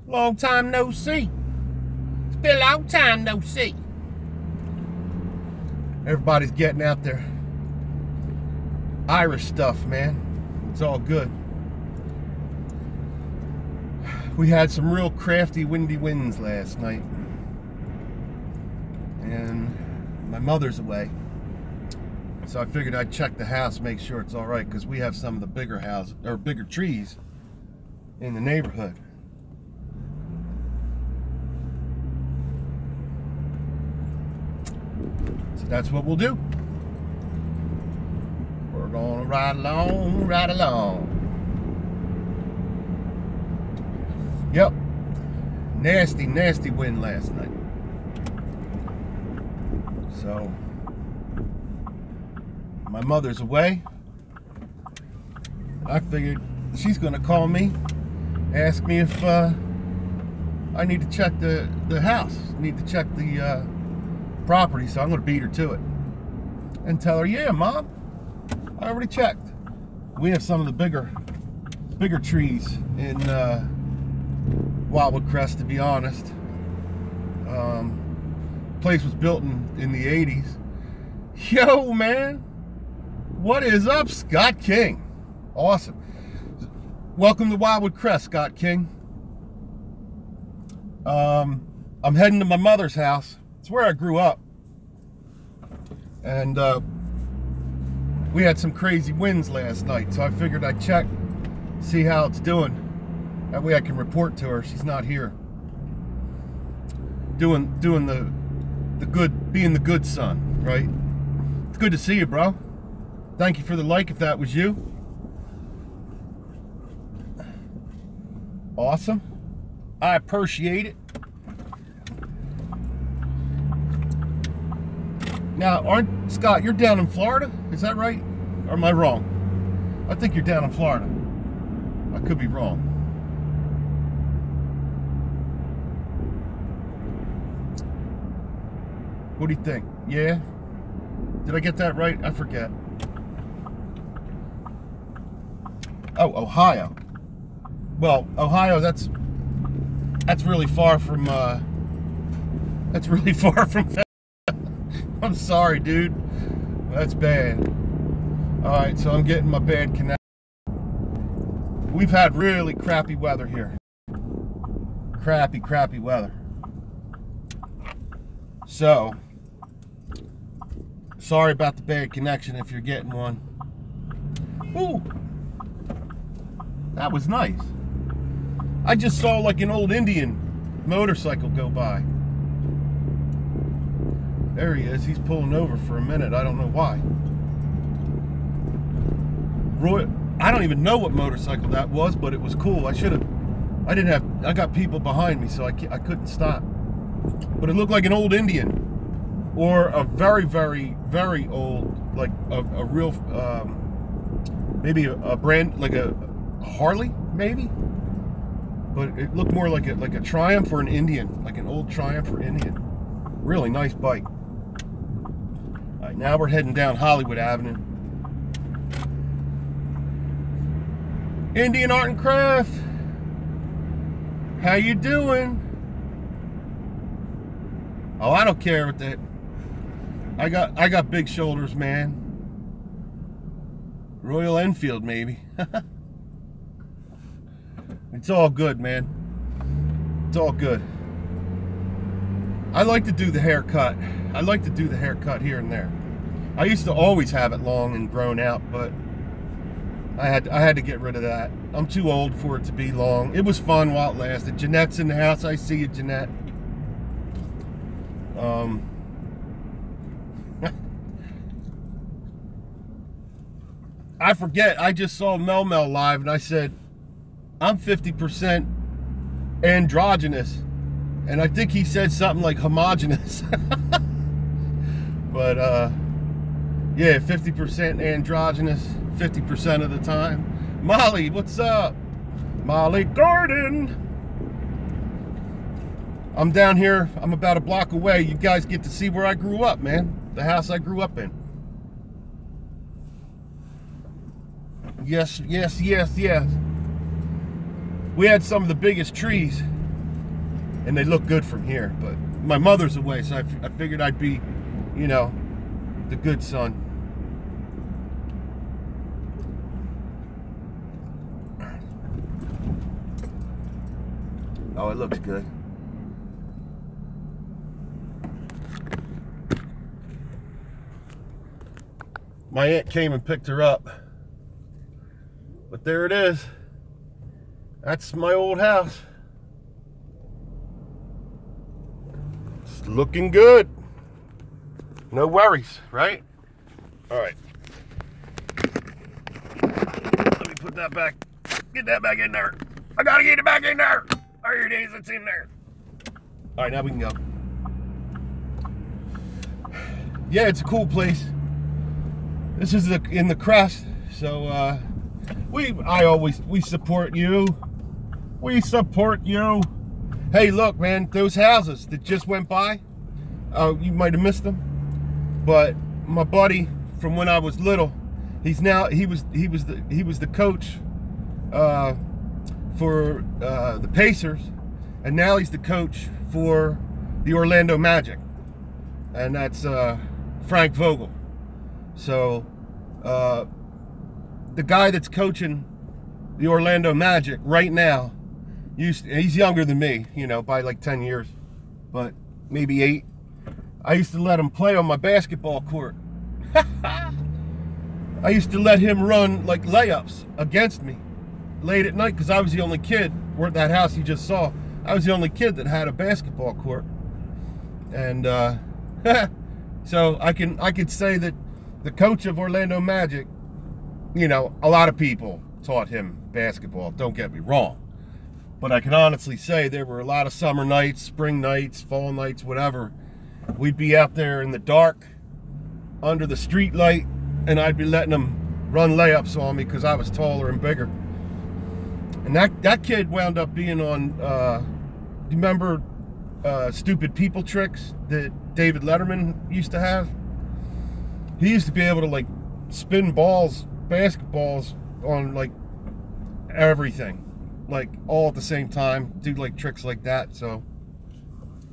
Long time no see. It's been a long time no see. Everybody's getting out there. Irish stuff, man. It's all good. We had some real crafty, windy winds last night. And my mother's away. So I figured I'd check the house, make sure it's all right, because we have some of the bigger houses, or bigger trees in the neighborhood. So that's what we'll do. We're gonna ride along, ride along. Yep. Nasty, nasty wind last night. So my mother's away. I figured she's gonna call me, ask me if I need to check the house, need to check the property. So I'm gonna beat her to it and tell her, yeah, Mom, I already checked. We have some of the bigger trees in Wildwood Crest, to be honest. Place was built in the 80s. Yo, man, what is up, Scott King? Awesome. Welcome to Wildwood Crest, Scott King. I'm heading to my mother's house. It's where I grew up. And we had some crazy winds last night, so I figured I'd check, see how it's doing. That way I can report to her. She's not here. Doing the good, being the good son, right? It's good to see you, bro. Thank you for the like if that was you. Awesome. I appreciate it. Now, Scott, you're down in Florida? Is that right? Or am I wrong? I think you're down in Florida. I could be wrong. What do you think? Yeah? Did I get that right? I forget. Oh, Ohio. Well, Ohio, that's really far from I'm sorry, dude. That's bad. Alright, so I'm getting my bad connection. We've had really crappy weather here. Crappy weather. So, sorry about the bad connection if you're getting one. Ooh, that was nice. I just saw like an old Indian motorcycle go by. There he is. He's pulling over for a minute. I don't know why. I don't even know what motorcycle that was, but it was cool. I got people behind me, so I couldn't stop. But it looked like an old Indian, or a very, very, very old, like a real, maybe a brand, like a Harley, maybe. But it looked more like a Triumph or an Indian, like an old Triumph or Indian. Really nice bike. All right, now we're heading down Hollywood Avenue. Indian Art and Craft. How you doing? Oh, I don't care with that. I got big shoulders, man. Royal Enfield, maybe. It's all good, man. It's all good. I like to do the haircut. I like to do the haircut here and there. I used to always have it long and grown out, but I had to get rid of that. I'm too old for it to be long. It was fun while it lasted. Jeanette's in the house. I see you, Jeanette. I forget, I just saw Mel live and I said, I'm 50% androgynous. And I think he said something like homogenous. But, yeah, 50% androgynous, 50% of the time. Molly, what's up? Molly Gordon. I'm down here. I'm about a block away. You guys get to see where I grew up, man. The house I grew up in. Yes, yes, yes, yes. We had some of the biggest trees and they look good from here. But my mother's away, so I figured I'd be, you know, the good son. Oh, it looks good. My aunt came and picked her up. But there it is. That's my old house. It's looking good. No worries, right? All right. Let me put that back. Get that back in there. I gotta get it back in there. There it is, it's in there. All right, now we can go. Yeah, it's a cool place. This is in the Crest, so we support you. We support you. Hey, look, man, those houses that just went by, you might have missed them, but my buddy from when I was little, he was the coach for the Pacers, and now he's the coach for the Orlando Magic, and that's Frank Vogel. So the guy that's coaching the Orlando Magic right now, he's younger than me, you know, by like 10 years, but maybe 8. I used to let him play on my basketball court. I used to let him run like layups against me late at night, because I was the only kid. We're at that house you just saw. I was the only kid that had a basketball court, and so I could say that the coach of Orlando Magic, you know, a lot of people taught him basketball, don't get me wrong, but I can honestly say there were a lot of summer nights, spring nights, fall nights, whatever. We'd be out there in the dark under the street light, and I'd be letting him run layups on me because I was taller and bigger. And that kid wound up being on, do you remember Stupid People Tricks that David Letterman used to have? He used to be able to like spin balls, basketballs on like everything, like all at the same time, do like tricks like that. So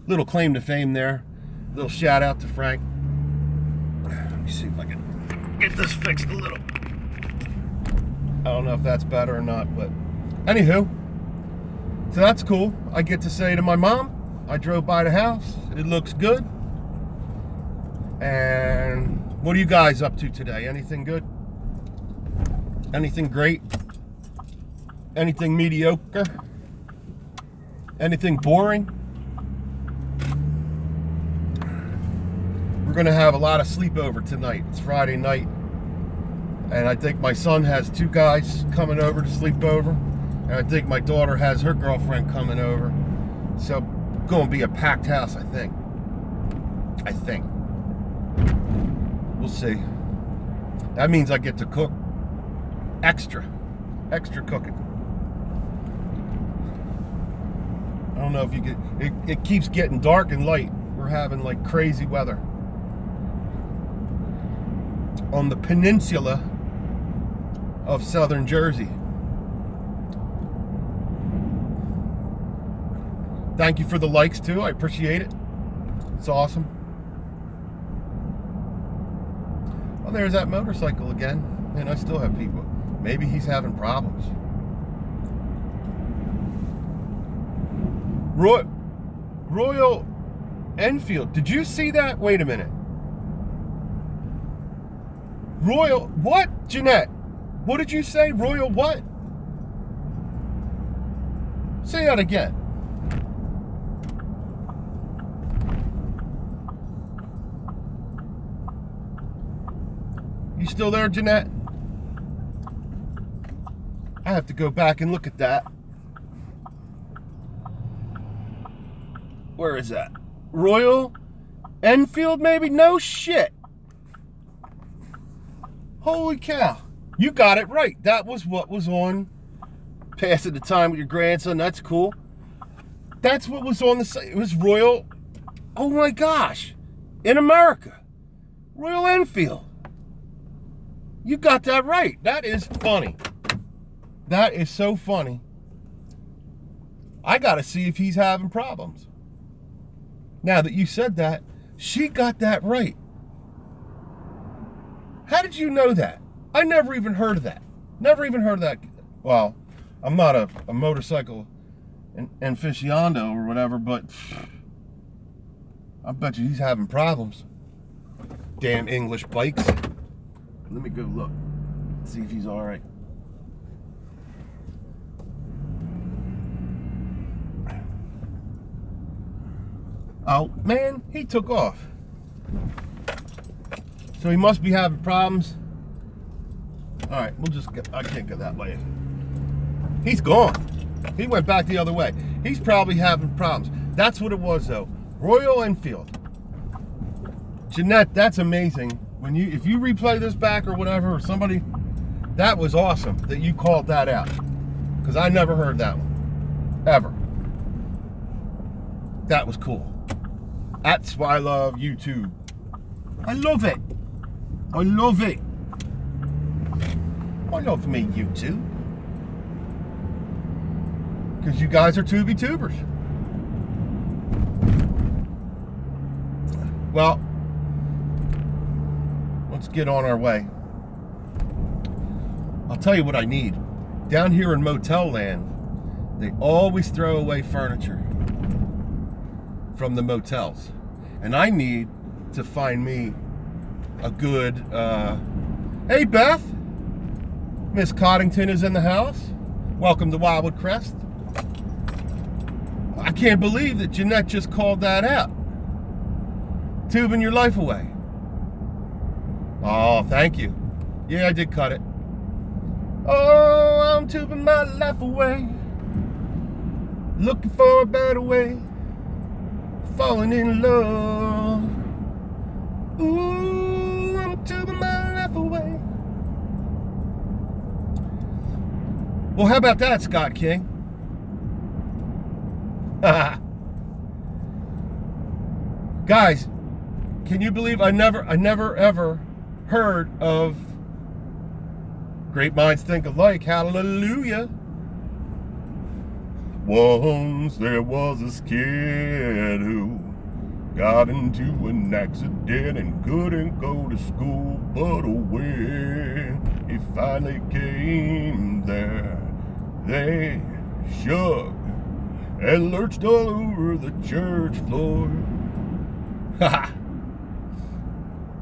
little claim to fame there. Little shout out to Frank. Let me see if I can get this fixed a little. I don't know if that's better or not, but anywho, so that's cool. I get to say to my mom, I drove by the house, it looks good. And what are you guys up to today? Anything good? Anything great? Anything mediocre? Anything boring? We're gonna have a lot of sleepover tonight. It's Friday night, and I think my son has 2 guys coming over to sleep over, and I think my daughter has her girlfriend coming over. So gonna be a packed house, I think. We'll see. That means I get to cook extra cooking. I don't know if you get it keeps getting dark and light. We're having like crazy weather on the peninsula of southern Jersey. Thank you for the likes too. I appreciate it. It's awesome. Well, there's that motorcycle again. And I still have people. Maybe he's having problems. Royal Enfield. Did you see that? Wait a minute. Royal what? Jeanette, what did you say? Royal what? Say that again. You still there, Jeanette? I have to go back and look at that. Where is that? Royal Enfield, maybe? No shit. Holy cow. You got it right. That was what was on Passing the Time with Your Grandson. That's cool. That's what was on the site. It was Royal. Oh my gosh. In America. Royal Enfield. You got that right. That is funny. That is so funny. I got to see if he's having problems. Now that you said that, she got that right. How did you know that? I never even heard of that. Never even heard of that. Well, I'm not a motorcycle aficionado or whatever, but I bet you he's having problems. Damn English bikes. Let me go look. See if he's all right. Oh, man, he took off. So he must be having problems. All right, we'll just get, I can't go that way. He's gone. He went back the other way. He's probably having problems. That's what it was, though. Royal Enfield. Jeanette, that's amazing. When you, if you replay this back or whatever, or somebody, that was awesome that you called that out. Because I never heard that one. Ever. That was cool. At Spylove YouTube. I love it. I love it. I love me YouTube. Because you guys are Tuby Tubers. Well, let's get on our way. I'll tell you what I need. Down here in Motel Land, they always throw away furniture from the motels. And I need to find me a good, hey Beth, Miss Coddington is in the house. Welcome to Wildwood Crest. I can't believe that Jeanette just called that out. Tubing your life away. Oh, thank you. Yeah, I did cut it. Oh, I'm tubing my life away. Looking for a better way. Falling in love. Ooh, I'm tubing my life away. Well, how about that, Scott King? Guys, can you believe I never ever heard of Great Minds Think Alike? Hallelujah. Once there was a kid who got into an accident and couldn't go to school, but when he finally came there, they shook and lurched all over the church floor. Ha!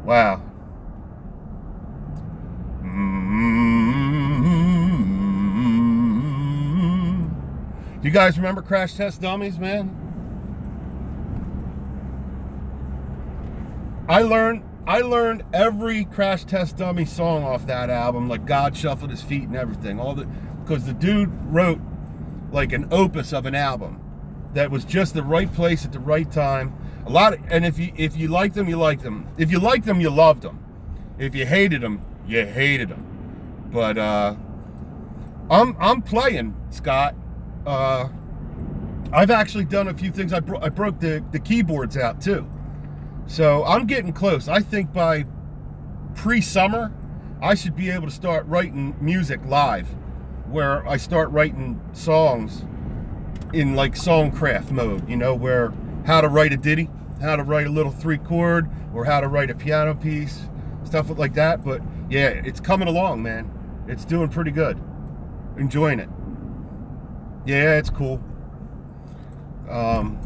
Wow. Do you guys remember Crash Test Dummies, man? I learned every Crash Test Dummy song off that album, like God Shuffled His Feet and everything. Because the dude wrote like an opus of an album that was just the right place at the right time. And if you liked them, you liked them. If you liked them, you loved them. If you hated them, you hated them. But I'm playing, Scott. I've actually done a few things. I broke the keyboards out too, so I'm getting close. I think by pre-summer I should be able to start writing music live, where I start writing songs in like songcraft mode, you know, where how to write a ditty, how to write a little 3-chord, or how to write a piano piece, stuff like that. But yeah, it's coming along, man. It's doing pretty good. Enjoying it. Yeah, it's cool. I'm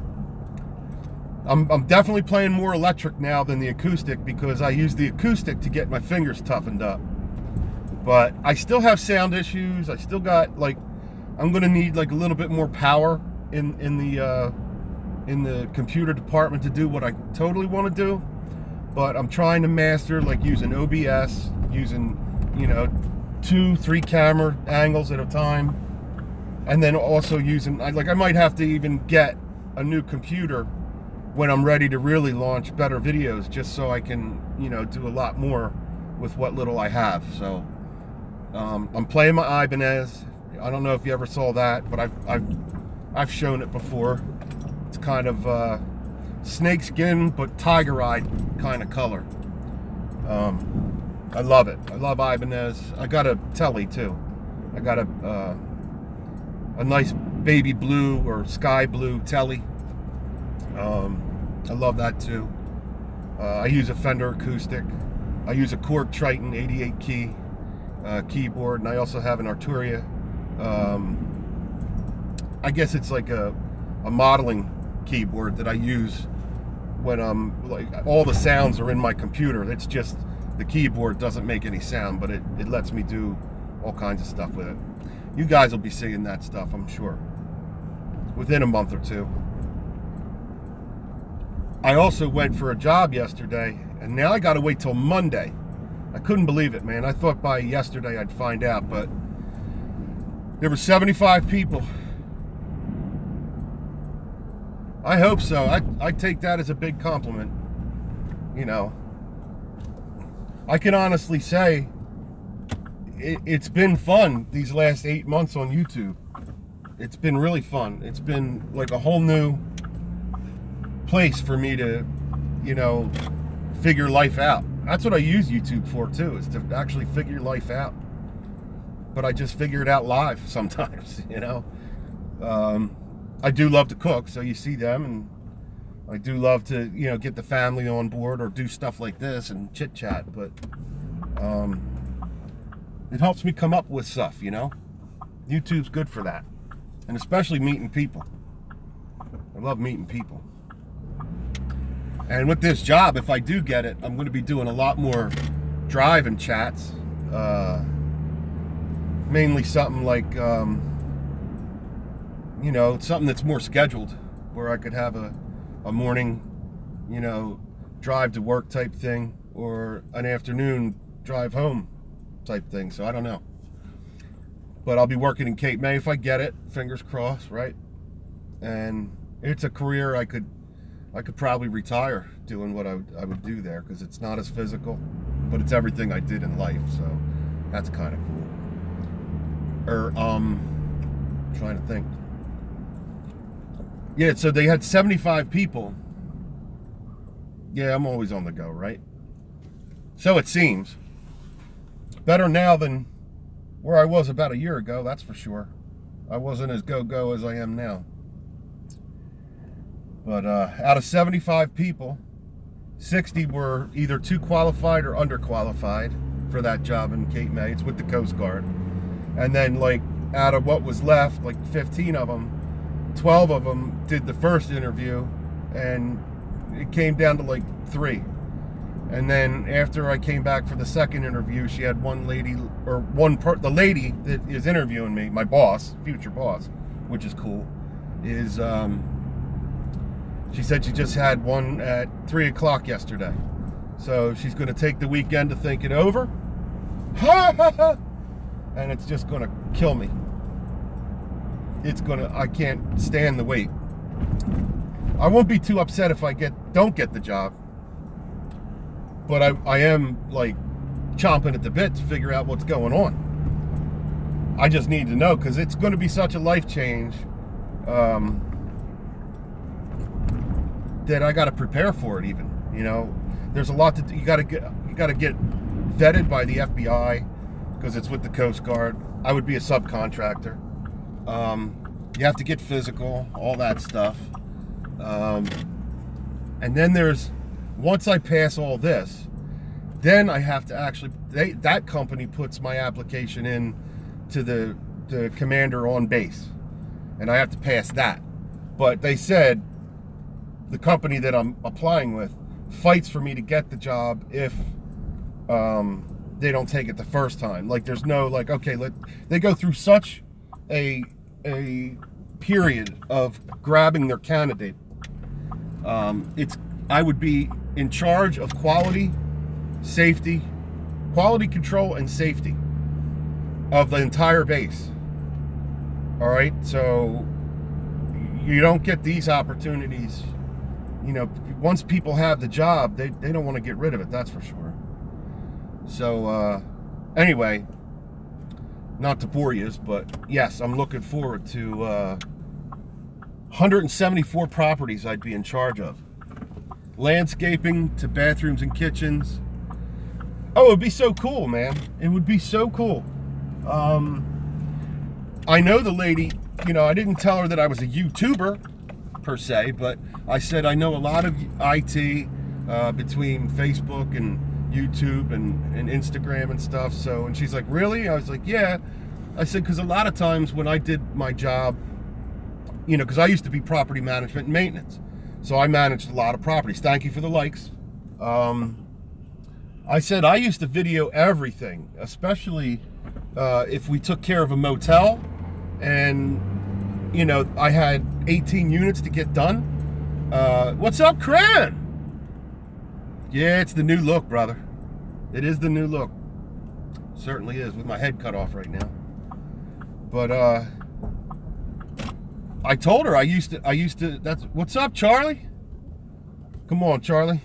definitely playing more electric now than the acoustic, because I use the acoustic to get my fingers toughened up. But I still have sound issues. I still got, like, I'm gonna need like a little bit more power in the computer department to do what I totally want to do. But I'm trying to master, like, using OBS, using, you know, 2-3 camera angles at a time. And then also using, I might have to even get a new computer when I'm ready to really launch better videos, just so I can, you know, do a lot more with what little I have. So I'm playing my Ibanez. I don't know if you ever saw that, but I've shown it before. It's kind of snakeskin but tiger-eyed kind of color. I love it. I love Ibanez. I got a Telly too. I got a nice baby blue or sky blue telly. I love that too. I use a Fender acoustic. I use a Korg Triton 88 key keyboard, and I also have an Arturia. I guess it's like a modeling keyboard that I use when I'm like, all the sounds are in my computer. It's just the keyboard doesn't make any sound, but it lets me do all kinds of stuff with it. You guys will be seeing that stuff, I'm sure, within a month or two. I also went for a job yesterday, and now I gotta wait till Monday. I couldn't believe it, man. I thought by yesterday I'd find out, but there were 75 people. I hope so. I take that as a big compliment. You know, I can honestly say it's been fun these last 8 months on YouTube. It's been really fun. It's been like a whole new place for me to, you know, figure life out. That's what I use YouTube for too, is to actually figure life out. But I just figure it out live sometimes, you know. I do love to cook, so you see them, and I do love to, you know, get the family on board or do stuff like this and chit chat, but it helps me come up with stuff, you know. YouTube's good for that, and especially meeting people. I love meeting people. And with this job, if I do get it, I'm going to be doing a lot more drive and chats. Mainly something like, you know, something that's more scheduled, where I could have a morning, you know, drive to work type thing, or an afternoon drive home type thing. So I don't know. But I'll be working in Cape May if I get it. Fingers crossed, right? And it's a career I could probably retire doing what I would do there, because it's not as physical, but it's everything I did in life, so that's kind of cool. Or trying to think. Yeah, so they had 75 people. Yeah, I'm always on the go, right? So it seems. Better now than where I was about a year ago, that's for sure. I wasn't as go-go as I am now. But out of 75 people, 60 were either too qualified or underqualified for that job in Cape May. It's with the Coast Guard. And then, like, out of what was left, like 15 of them, 12 of them did the first interview, and it came down to like 3. And then after I came back for the second interview, she had one lady, or the lady that is interviewing me, my boss, future boss, which is cool, is she said she just had one at 3 o'clock yesterday. So she's going to take the weekend to think it over. And it's just going to kill me. I can't stand the wait. I won't be too upset if I don't get the job. But I am, like, chomping at the bit to figure out what's going on. I just need to know, because it's going to be such a life change. That I got to prepare for it. Even, you know, there's a lot to do. You got to get vetted by the FBI, because it's with the Coast Guard. I would be a subcontractor. You have to get physical, all that stuff. And then once I pass all this, then I have to actually, that company puts my application in to the commander on base, and I have to pass that. But they said the company that I'm applying with fights for me to get the job if they don't take it the first time. Like, there's no, like, okay, they go through such a period of grabbing their candidate. I would be in charge of quality control and safety of the entire base. All right, so you don't get these opportunities. You know, once people have the job, they don't want to get rid of it, that's for sure. So anyway, not to bore you, but yes, I'm looking forward to 174 properties I'd be in charge of. Landscaping to bathrooms and kitchens. Oh, it would be so cool, man. It would be so cool. I know the lady you know, I didn't tell her that I was a YouTuber per se, but I said I know a lot of IT between Facebook and YouTube and Instagram and stuff. So, and she's like, really? I was like, yeah. I said, because a lot of times when I did my job, you know, because I used to be property management and maintenance, so I managed a lot of properties. Thank you for the likes. I said I used to video everything, especially if we took care of a motel and, you know, I had 18 units to get done. What's up, Cran? Yeah, it's the new look, brother. It is the new look. Certainly is, with my head cut off right now. But I told her I used to, that's, what's up, Charlie? Come on, Charlie.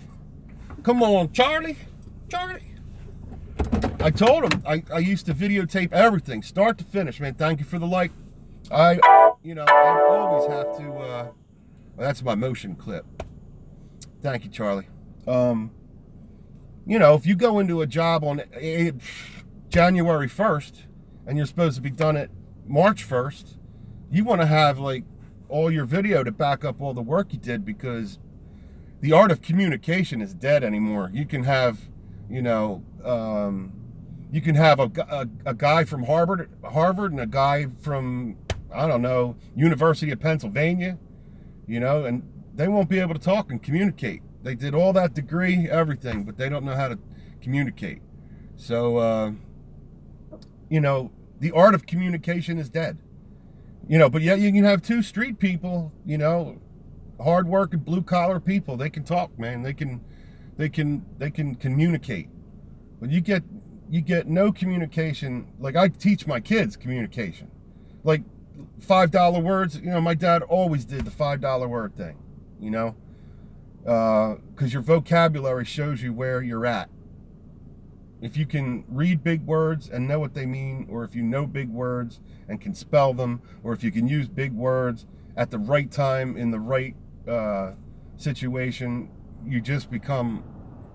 Come on, Charlie. Charlie. I told him I used to videotape everything, start to finish, man. Thank you for the like. You know, I always have to, well, that's my motion clip. Thank you, Charlie. You know, if you go into a job on January 1st and you're supposed to be done at March 1st, you want to have like all your video to back up all the work you did, because the art of communication is dead anymore. You can have, you know, you can have a guy from Harvard and a guy from, I don't know, University of Pennsylvania, you know, and they won't be able to talk and communicate. They did all that degree, everything, but they don't know how to communicate. So, you know, the art of communication is dead. You know, but yet you can have two street people, you know, hard-working, blue-collar people. They can talk, man. They can communicate. But you get no communication. Like, I teach my kids communication. Like, $5 words, you know, my dad always did the $5 word thing, you know, because your vocabulary shows you where you're at. If you can read big words and know what they mean, or if you know big words and can spell them, or if you can use big words at the right time in the right situation, you just become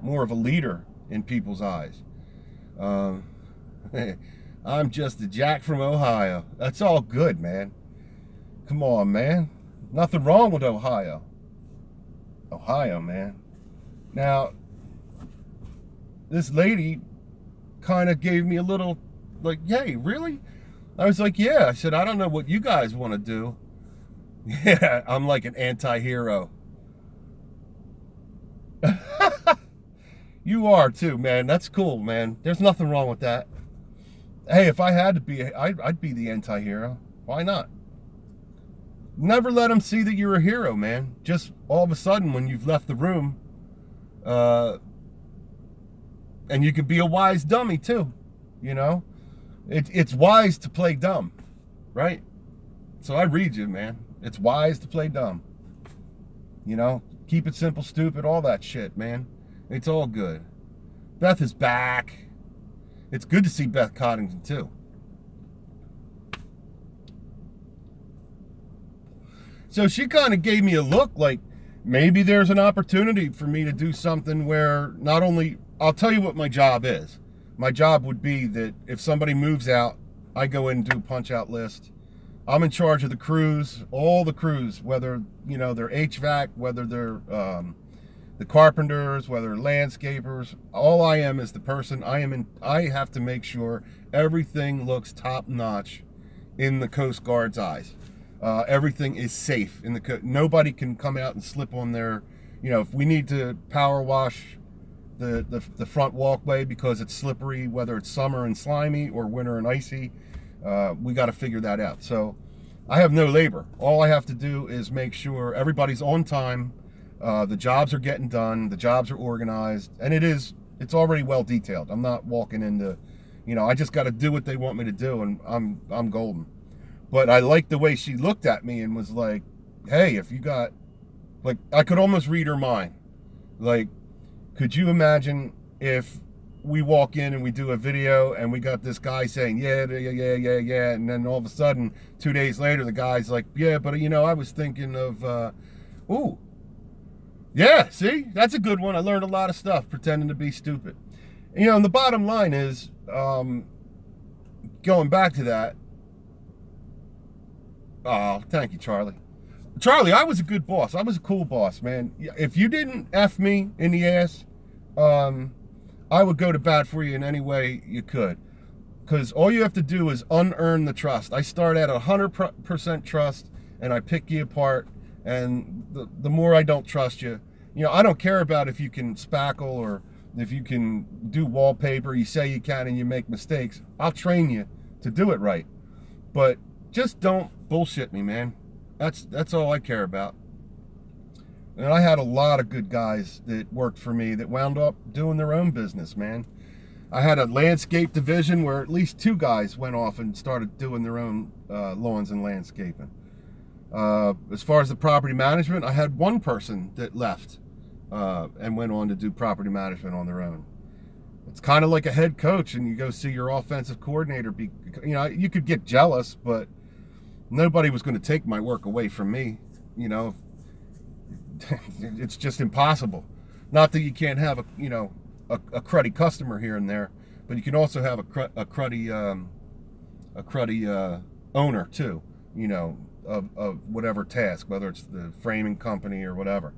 more of a leader in people's eyes. I'm just a jack from Ohio. That's all good, man. Come on, man. Nothing wrong with Ohio. Ohio, man. Now, this lady kind of gave me a little, like, hey, really? I was like, yeah. I said, I don't know what you guys want to do. Yeah, I'm like an anti-hero. You are too, man. That's cool, man. There's nothing wrong with that. Hey, if I had to be, I'd be the anti-hero. Why not? Never let them see that you're a hero, man. Just all of a sudden, when you've left the room, and you can be a wise dummy too, you know? It's wise to play dumb, right? So I read you, man. It's wise to play dumb. You know? Keep it simple, stupid, all that shit, man. It's all good. Beth is back. It's good to see Beth Coddington too. So she kind of gave me a look like maybe there's an opportunity for me to do something where not only, I'll tell you what my job is. My job would be that if somebody moves out, I go in and do punch out list. I'm in charge of the crews, all the crews, whether, you know, they're HVAC, whether they're the carpenters, whether landscapers. All I am is the person. I have to make sure everything looks top notch in the Coast Guard's eyes. Everything is safe in the nobody can come out and slip on their, you know, if we need to power wash the front walkway because it's slippery, whether it's summer and slimy or winter and icy, we got to figure that out. So I have no labor. All I have to do is make sure everybody's on time, the jobs are getting done, the jobs are organized, and it's already well detailed. I'm not walking into, you know, I just got to do what they want me to do, and I'm golden. But I liked the way she looked at me and was like, hey, if you got, like, I could almost read her mind. Like, could you imagine if we walk in and we do a video and we got this guy saying, yeah, and then all of a sudden, 2 days later, the guy's like, yeah, but, you know, I was thinking of, ooh, yeah, see, that's a good one. I learned a lot of stuff pretending to be stupid. And, you know, and the bottom line is, going back to that, Oh, thank you, Charlie. Charlie, I was a good boss. I was a cool boss, man. If you didn't F me in the ass, I would go to bat for you in any way you could. Because all you have to do is unearn the trust. I start at 100% trust, and I pick you apart. And the more I don't trust you, I don't care about if you can spackle or if you can do wallpaper. You say you can and you make mistakes. I'll train you to do it right. But just don't bullshit me, man. That's all I care about. And I had a lot of good guys that worked for me that wound up doing their own business, man. I had a landscape division where at least 2 guys went off and started doing their own lawns and landscaping. As far as the property management, I had 1 person that left and went on to do property management on their own. It's kind of like a head coach, and you go see your offensive coordinator. You could get jealous, but nobody was going to take my work away from me. It's just impossible. Not that you can't have a cruddy customer here and there, but you can also have a cruddy owner too. Of whatever task, whether it's the framing company or whatever.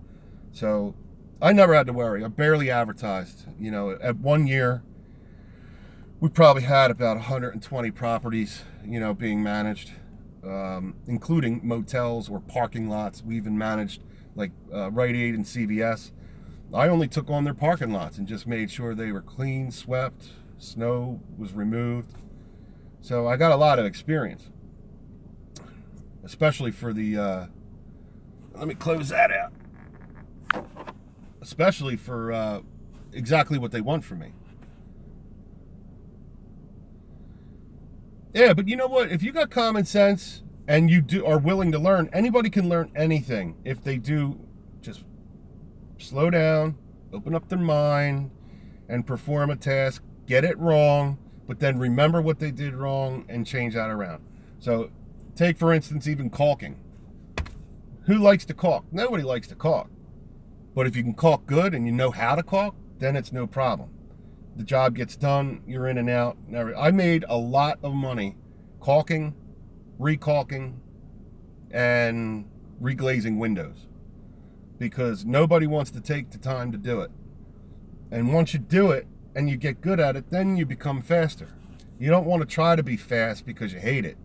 So I never had to worry. I barely advertised. At 1 year, we probably had about 120 properties, being managed, including motels or parking lots. We even managed like Rite Aid and CVS. I only took on their parking lots and just made sure they were clean, swept, snow was removed. So I got a lot of experience, especially for the, let me close that out, especially for exactly what they want from me. Yeah, but you know what? If you got common sense and you are willing to learn, anybody can learn anything if they do just slow down, open up their mind, and perform a task, get it wrong, but then remember what they did wrong and change that around. So take, for instance, even caulking. Who likes to caulk? Nobody likes to caulk. But if you can caulk good and you know how to caulk, then it's no problem. The job gets done, you're in and out. I made a lot of money caulking, recaulking, and reglazing windows, because nobody wants to take the time to do it. And once you do it and you get good at it, then you become faster. You don't want to try to be fast because you hate it.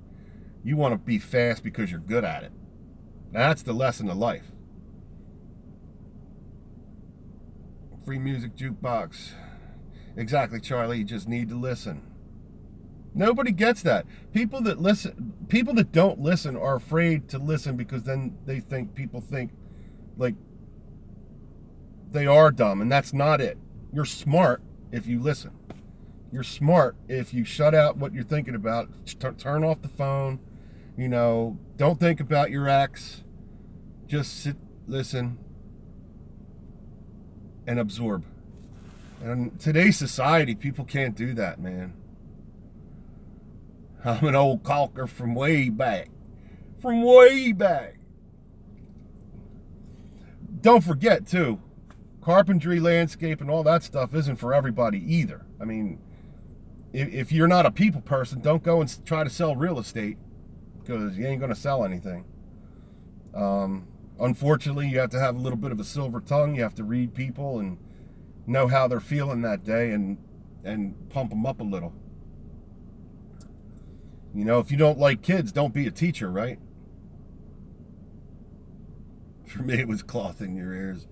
You want to be fast because you're good at it. That's the lesson of life. Free music jukebox. Exactly, Charlie. You just need to listen. Nobody gets that. People that don't listen are afraid to listen, because then people think like they are dumb, and that's not it. You're smart if you listen. You're smart if you shut out what you're thinking about, turn off the phone, don't think about your ex, just sit, listen, and absorb. And in today's society, people can't do that, man. I'm an old caulker from way back. From way back. Don't forget, too, carpentry, landscape, and all that stuff isn't for everybody either. I mean, if you're not a people person, don't go and try to sell real estate, because you ain't going to sell anything. Unfortunately, you have to have a little bit of a silver tongue. You have to read people and know how they're feeling that day and pump them up a little. If you don't like kids, don't be a teacher, right? For me, it was cloth in your ears.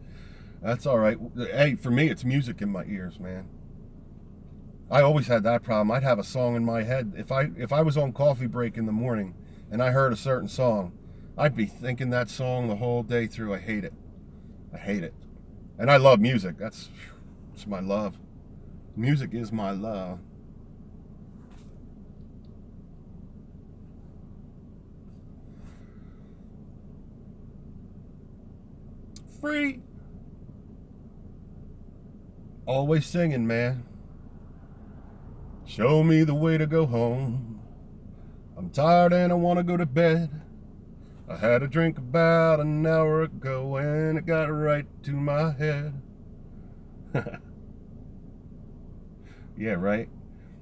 That's all right. Hey, for me, it's music in my ears, man. I always had that problem. I'd have a song in my head. If I was on coffee break in the morning and I heard a certain song, I'd be thinking that song the whole day through. I hate it. I hate it. And I love music. It's my love. Music is my love. Free. Always singing, man. Show me the way to go home. I'm tired and I want to go to bed. I had a drink about an hour ago and it got right to my head. Yeah, right?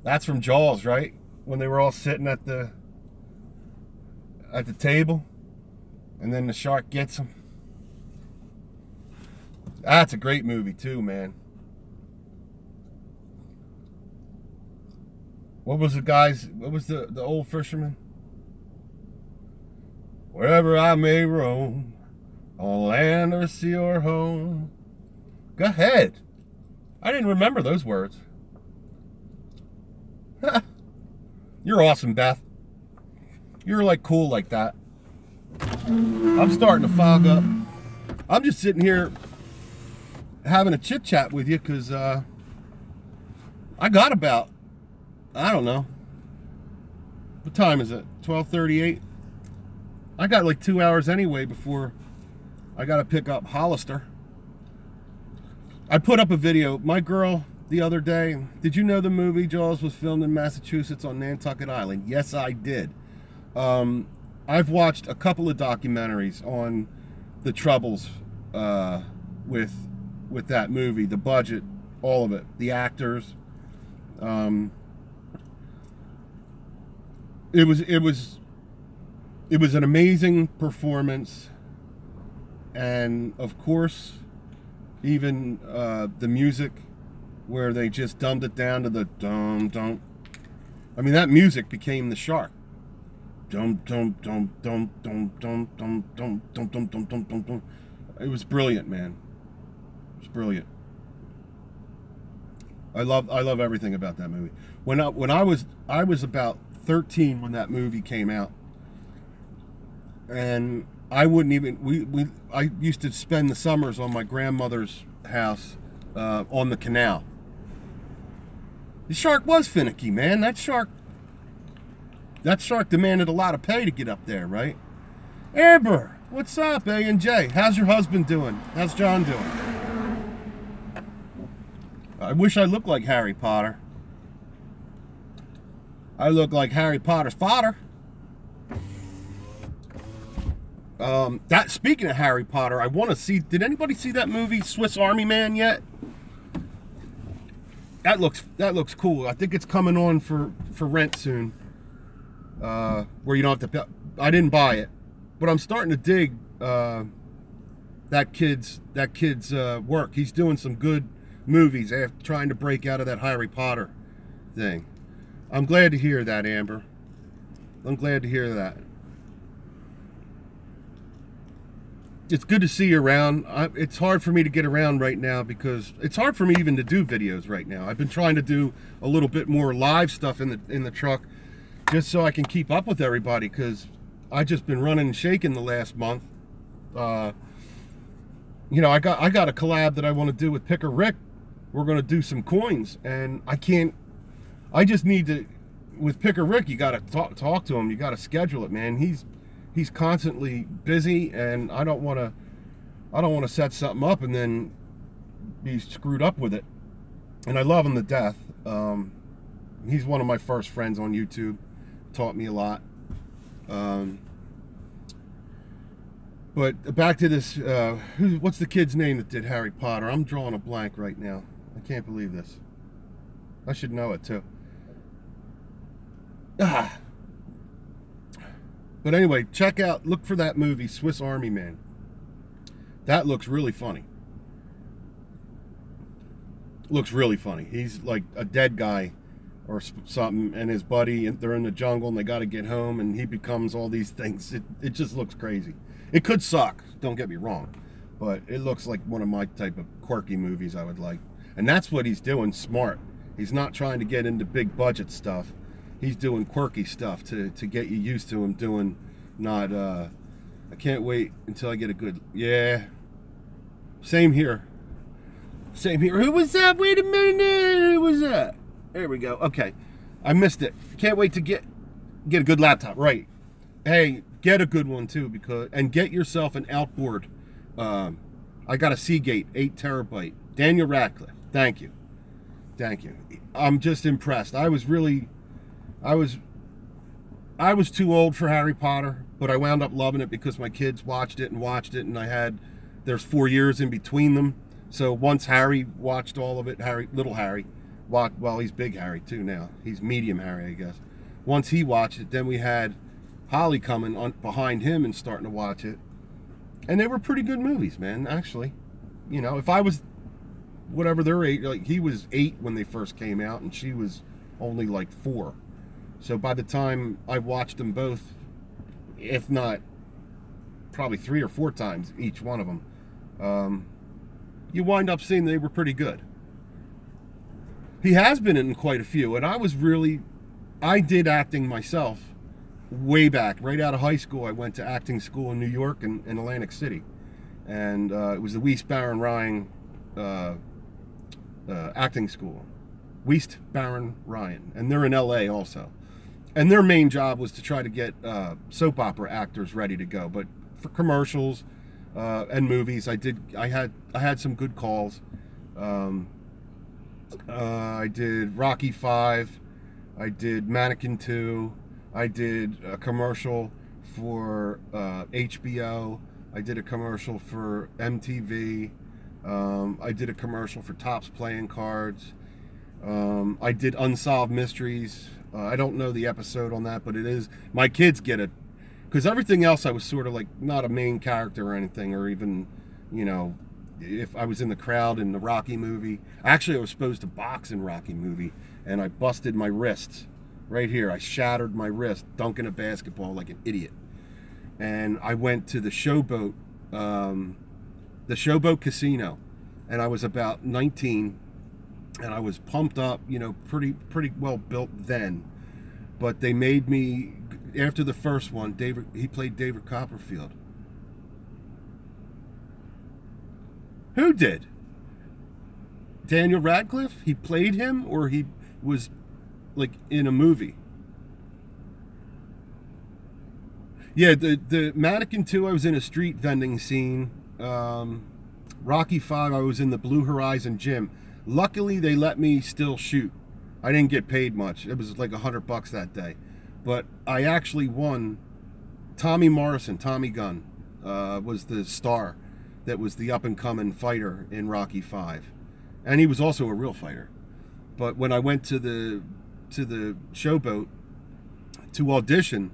That's from Jaws, right? When they were all sitting at the at the table, and then the shark gets him. That's a great movie too, man. What was the old fisherman? Wherever I may roam, on land or sea or home. Go ahead. I didn't remember those words. You're awesome, Beth. You're like cool like that. I'm starting to fog up. I'm just sitting here having a chit chat with you because I got about, I don't know, what time is it? 12:38. I got like 2 hours anyway before I got to pick up Hollister. I put up a video. My girl the other day, did you know the movie Jaws was filmed in Massachusetts on Nantucket Island? Yes, I did. I've watched a couple of documentaries on the troubles with that movie, the budget, all of it, the actors. It was an amazing performance, and of course, even the music, where they just dumbed it down to the dum dum. I mean, that music became the shark. Dum dum dum dum dum dum dum dum dum dum dum dum dum dum. It was brilliant, man. It was brilliant. I love everything about that movie. When I was about 13 when that movie came out, and I wouldn't even I used to spend the summers on my grandmother's house on the canal. The shark was finicky, man. That shark demanded a lot of pay to get up there, right? Amber, what's up, A&J? How's your husband doing? How's John doing? I wish I looked like Harry Potter. I look like Harry Potter's father. Speaking of Harry Potter, I want to see. Did anybody see that movie Swiss Army Man yet? That looks cool. I think it's coming on for rent soon. Where you don't have to pay. I didn't buy it, but I'm starting to dig that kid's work. He's doing some good movies after trying to break out of that Harry Potter thing. I'm glad to hear that, Amber. I'm glad to hear that. It's good to see you around. It's hard for me to get around right now because it's hard for me even to do videos right now. I've been trying to do a little bit more live stuff in the truck just so I can keep up with everybody, because I just been running and shaking the last month. You know, I got a collab that I want to do with Picker Rick. We're going to do some coins, and I just need to, with Picker Rick, you got to talk to him. You got to schedule it, man. He's constantly busy, and I don't want to set something up and then be screwed up with it. And I love him to death. He's one of my first friends on YouTube. Taught me a lot. But back to this. What's the kid's name that did Harry Potter? I'm drawing a blank right now. I can't believe this. I should know it too. But anyway, look for that movie, Swiss Army Man. That looks really funny. Looks really funny. He's like a dead guy or something, and his buddy, they're in the jungle, and they got to get home, and he becomes all these things. It just looks crazy. It could suck, don't get me wrong, but it looks like one of my type of quirky movies I would like. And that's what he's doing, smart. He's not trying to get into big budget stuff. He's doing quirky stuff to get you used to him doing, not, I can't wait until I get a good, yeah. Same here. Same here. Who was that? Wait a minute. Who was that? There we go. Okay. I missed it. Can't wait to get a good laptop. Right. Hey, get a good one too, and get yourself an outboard. I got a Seagate 8 terabyte. Daniel Radcliffe. Thank you. Thank you. I'm just impressed. I was too old for Harry Potter, but I wound up loving it because my kids watched it, and there's 4 years in between them. So once Harry watched all of it, little Harry, well, he's big Harry too now. He's medium Harry, I guess. Once he watched it, then we had Holly coming on behind him and starting to watch it. And they were pretty good movies, man, actually. You know, if I was whatever their age, like he was 8 when they first came out and she was only like 4. So by the time I watched them both, if not probably 3 or 4 times each one of them, you wind up seeing they were pretty good. He has been in quite a few, and I did acting myself way back. Right out of high school, I went to acting school in New York and in Atlantic City. And it was the Wiest Baron Ryan acting school. Wiest Baron Ryan. And they're in LA also. And their main job was to try to get soap opera actors ready to go. But for commercials and movies, I had some good calls. I did Rocky 5. I did Mannequin 2. I did a commercial for HBO. I did a commercial for MTV. I did a commercial for Topps Playing Cards. I did Unsolved Mysteries. I don't know the episode on that, but it is. My kids get it. Because everything else I was sort of like not a main character or anything, or even, you know, if I was in the crowd in the Rocky movie. Actually, I was supposed to box in Rocky movie, and I busted my wrists. Right here, I shattered my wrist dunking a basketball like an idiot. And I went to the Showboat Casino, and I was about 19, and I was pumped up, you know, pretty well built then. But they made me, after the first one, he played David Copperfield. Who did? Daniel Radcliffe? He played him, or he was like in a movie? Yeah, the Mannequin 2, I was in a street vending scene. Rocky 5, I was in the Blue Horizon gym. Luckily, they let me still shoot. I didn't get paid much. It was like $100 that day. But I actually won. Tommy Morrison, Tommy Gunn, was the star that was the up-and-coming fighter in Rocky 5. And he was also a real fighter. But when I went to the Showboat to audition,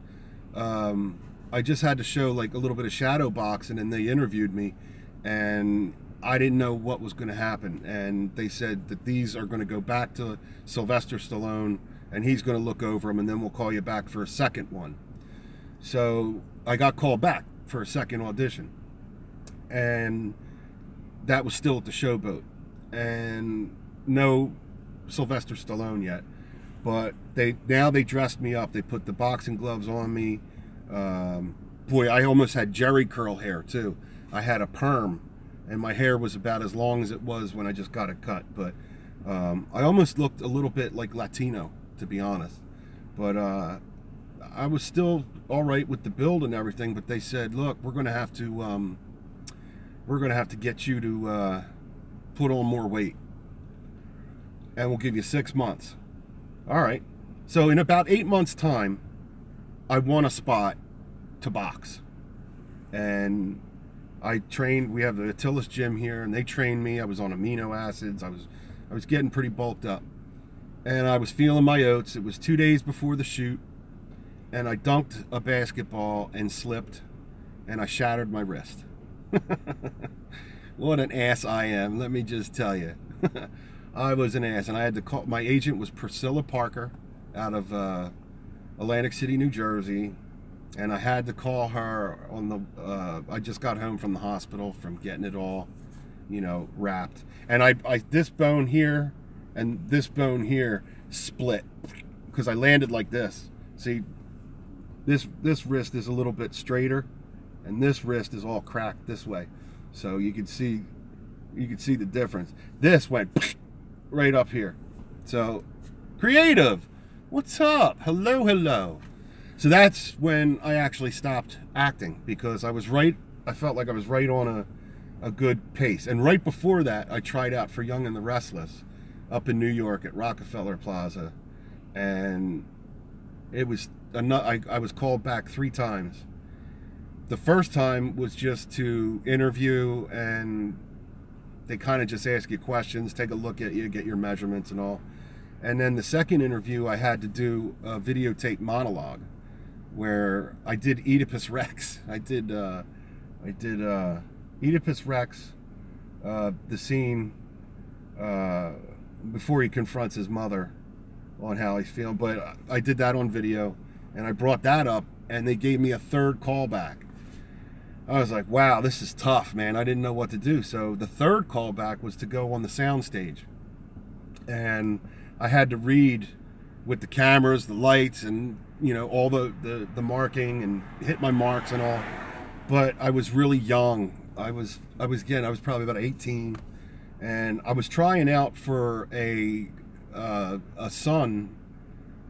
I just had to show like a little bit of shadow boxing, and they interviewed me, and I didn't know what was going to happen. And they said that these are going to go back to Sylvester Stallone, and he's going to look over them, and then we'll call you back for a second one. So I got called back for a second audition, and that was still at the Showboat, and no Sylvester Stallone yet. But now they dressed me up. They put the boxing gloves on me. Boy, I almost had Jerry curl hair too. I had a perm, and my hair was about as long as it was when I just got it cut. But I almost looked a little bit like Latino, to be honest. But I was still all right with the build and everything. But they said, "Look, we're going to have to get you to put on more weight, and we'll give you 6 months." All right. So in about 8 months' time, I won a spot to box. And I trained. We have the Attila's gym here, and they trained me. I was on amino acids. I was getting pretty bulked up. And I was feeling my oats. It was 2 days before the shoot, and I dunked a basketball and slipped, and I shattered my wrist. What an ass I am, let me just tell you. I was an ass, and I had to call. My agent was Priscilla Parker out of Atlantic City, New Jersey, and I had to call her on the. I just got home from the hospital from getting it all, you know, wrapped, and I this bone here and this bone here split because I landed like this. See, this wrist is a little bit straighter, and this wrist is all cracked this way, so you can see the difference. This went right up here. So creative, what's up? Hello, hello. So that's when I actually stopped acting, because I felt like I was right on a good pace. And right before that, I tried out for Young and the Restless up in New York at Rockefeller Plaza, and it was I was called back 3 times. The first time was just to interview, and they kind of just ask you questions, take a look at you, get your measurements and all. And then the second interview, I had to do a videotape monologue, where I did Oedipus Rex. I did Oedipus Rex, the scene before he confronts his mother on how he's feeling. But I did that on video, and I brought that up, and they gave me a third callback. I was like, wow, this is tough, man. I didn't know what to do. So the third callback was to go on the soundstage. And I had to read with the cameras, the lights, and, you know, all the marking, and hit my marks and all. But I was really young. I was probably about 18. And I was trying out for a son.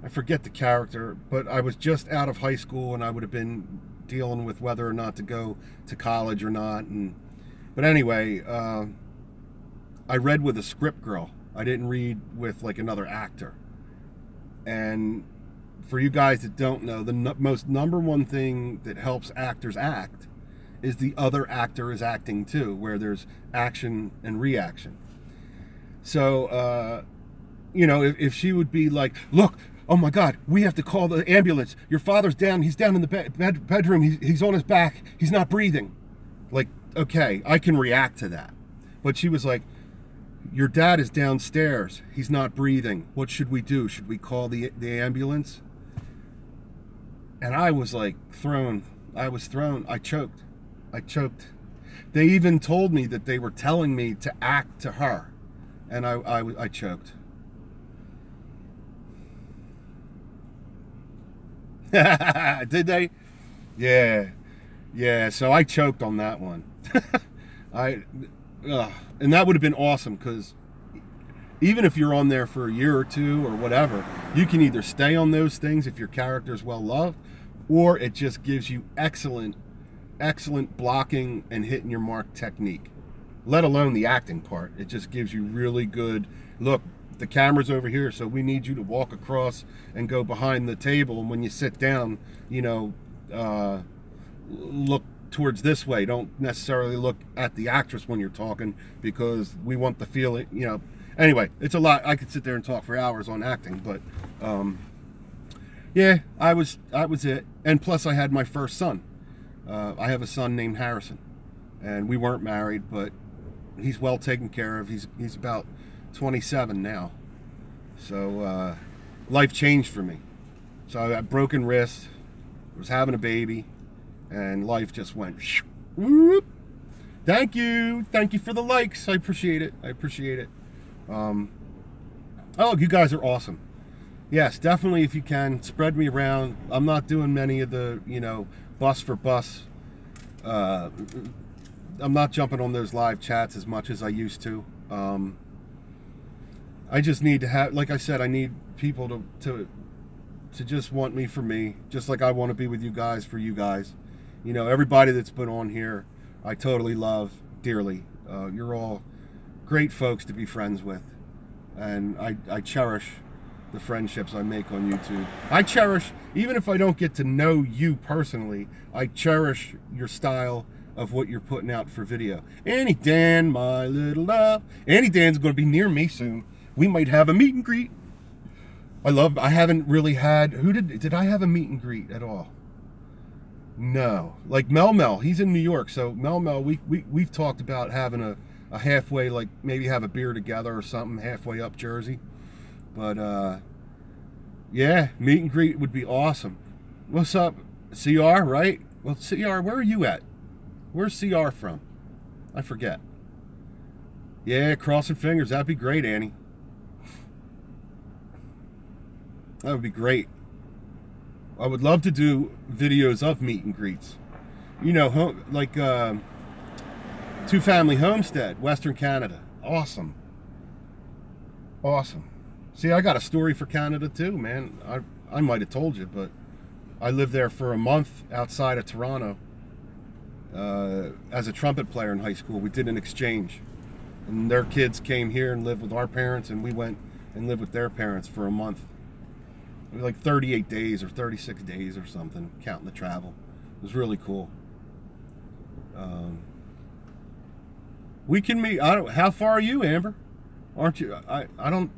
I forget the character, but I was just out of high school, and I would have been dealing with whether or not to go to college or not. But anyway, I read with a script girl. I didn't read with like another actor. And for you guys that don't know, the most number one thing that helps actors act is the other actor is acting too, where there's action and reaction. So, you know, if she would be like, look, oh my God, we have to call the ambulance. Your father's down. He's down in the bedroom. He's on his back. He's not breathing. Like, okay, I can react to that. But she was like, your dad is downstairs. He's not breathing. What should we do? Should we call the ambulance? And I was like thrown. I was thrown. I choked. I choked. They even told me that they were telling me to act to her. And I choked. Did they? Yeah. So I choked on that one. And that would have been awesome, because even if you're on there for a year or two or whatever, you can either stay on those things if your character is well loved, or it just gives you excellent blocking and hitting your mark technique. Let alone the acting part. It just gives you really good, look, the camera's over here, so we need you to walk across and go behind the table, and when you sit down, you know, look towards this way. Don't necessarily look at the actress when you're talking, because we want the feeling, you know. Anyway, it's a lot. I could sit there and talk for hours on acting, but yeah, I was it. And plus I had my first son. I have a son named Harrison, and we weren't married, but he's well taken care of. He's about 27 now. So life changed for me. So I had broken wrist, was having a baby, and life just went whoop. Thank you for the likes. I appreciate it. Oh, you guys are awesome. Yes, definitely, if you can, spread me around. I'm not doing many of the, you know, bus for bus. I'm not jumping on those live chats as much as I used to. I just need to have, like I said, I need people to just want me for me, just like I want to be with you guys for you guys. You know, everybody that's been on here, I totally love dearly. You're all great folks to be friends with, and I cherish the friendships I make on YouTube. I cherish, even if I don't get to know you personally, I cherish your style of what you're putting out for video. Annie Dan, my little love. Annie Dan's going to be near me soon. We might have a meet and greet. I haven't really had, did I have a meet and greet at all? No. Like Mel, he's in New York, so Mel, we've talked about having a halfway, like maybe have a beer together or something halfway up Jersey. But yeah, meet and greet would be awesome. What's up, CR, right? Well, CR, where are you at? Where's CR from? I forget. Yeah, crossing fingers. That'd be great, Annie. That would be great. I would love to do videos of meet and greets. You know, like Two Family Homestead, Western Canada. Awesome. Awesome. See, I got a story for Canada too, man. I might have told you, but I lived there for a month outside of Toronto as a trumpet player in high school. We did an exchange, and their kids came here and lived with our parents, and we went and lived with their parents for a month. It was like 38 days or 36 days or something, counting the travel. It was really cool. We can meet. How far are you, Amber? Aren't you? I don't.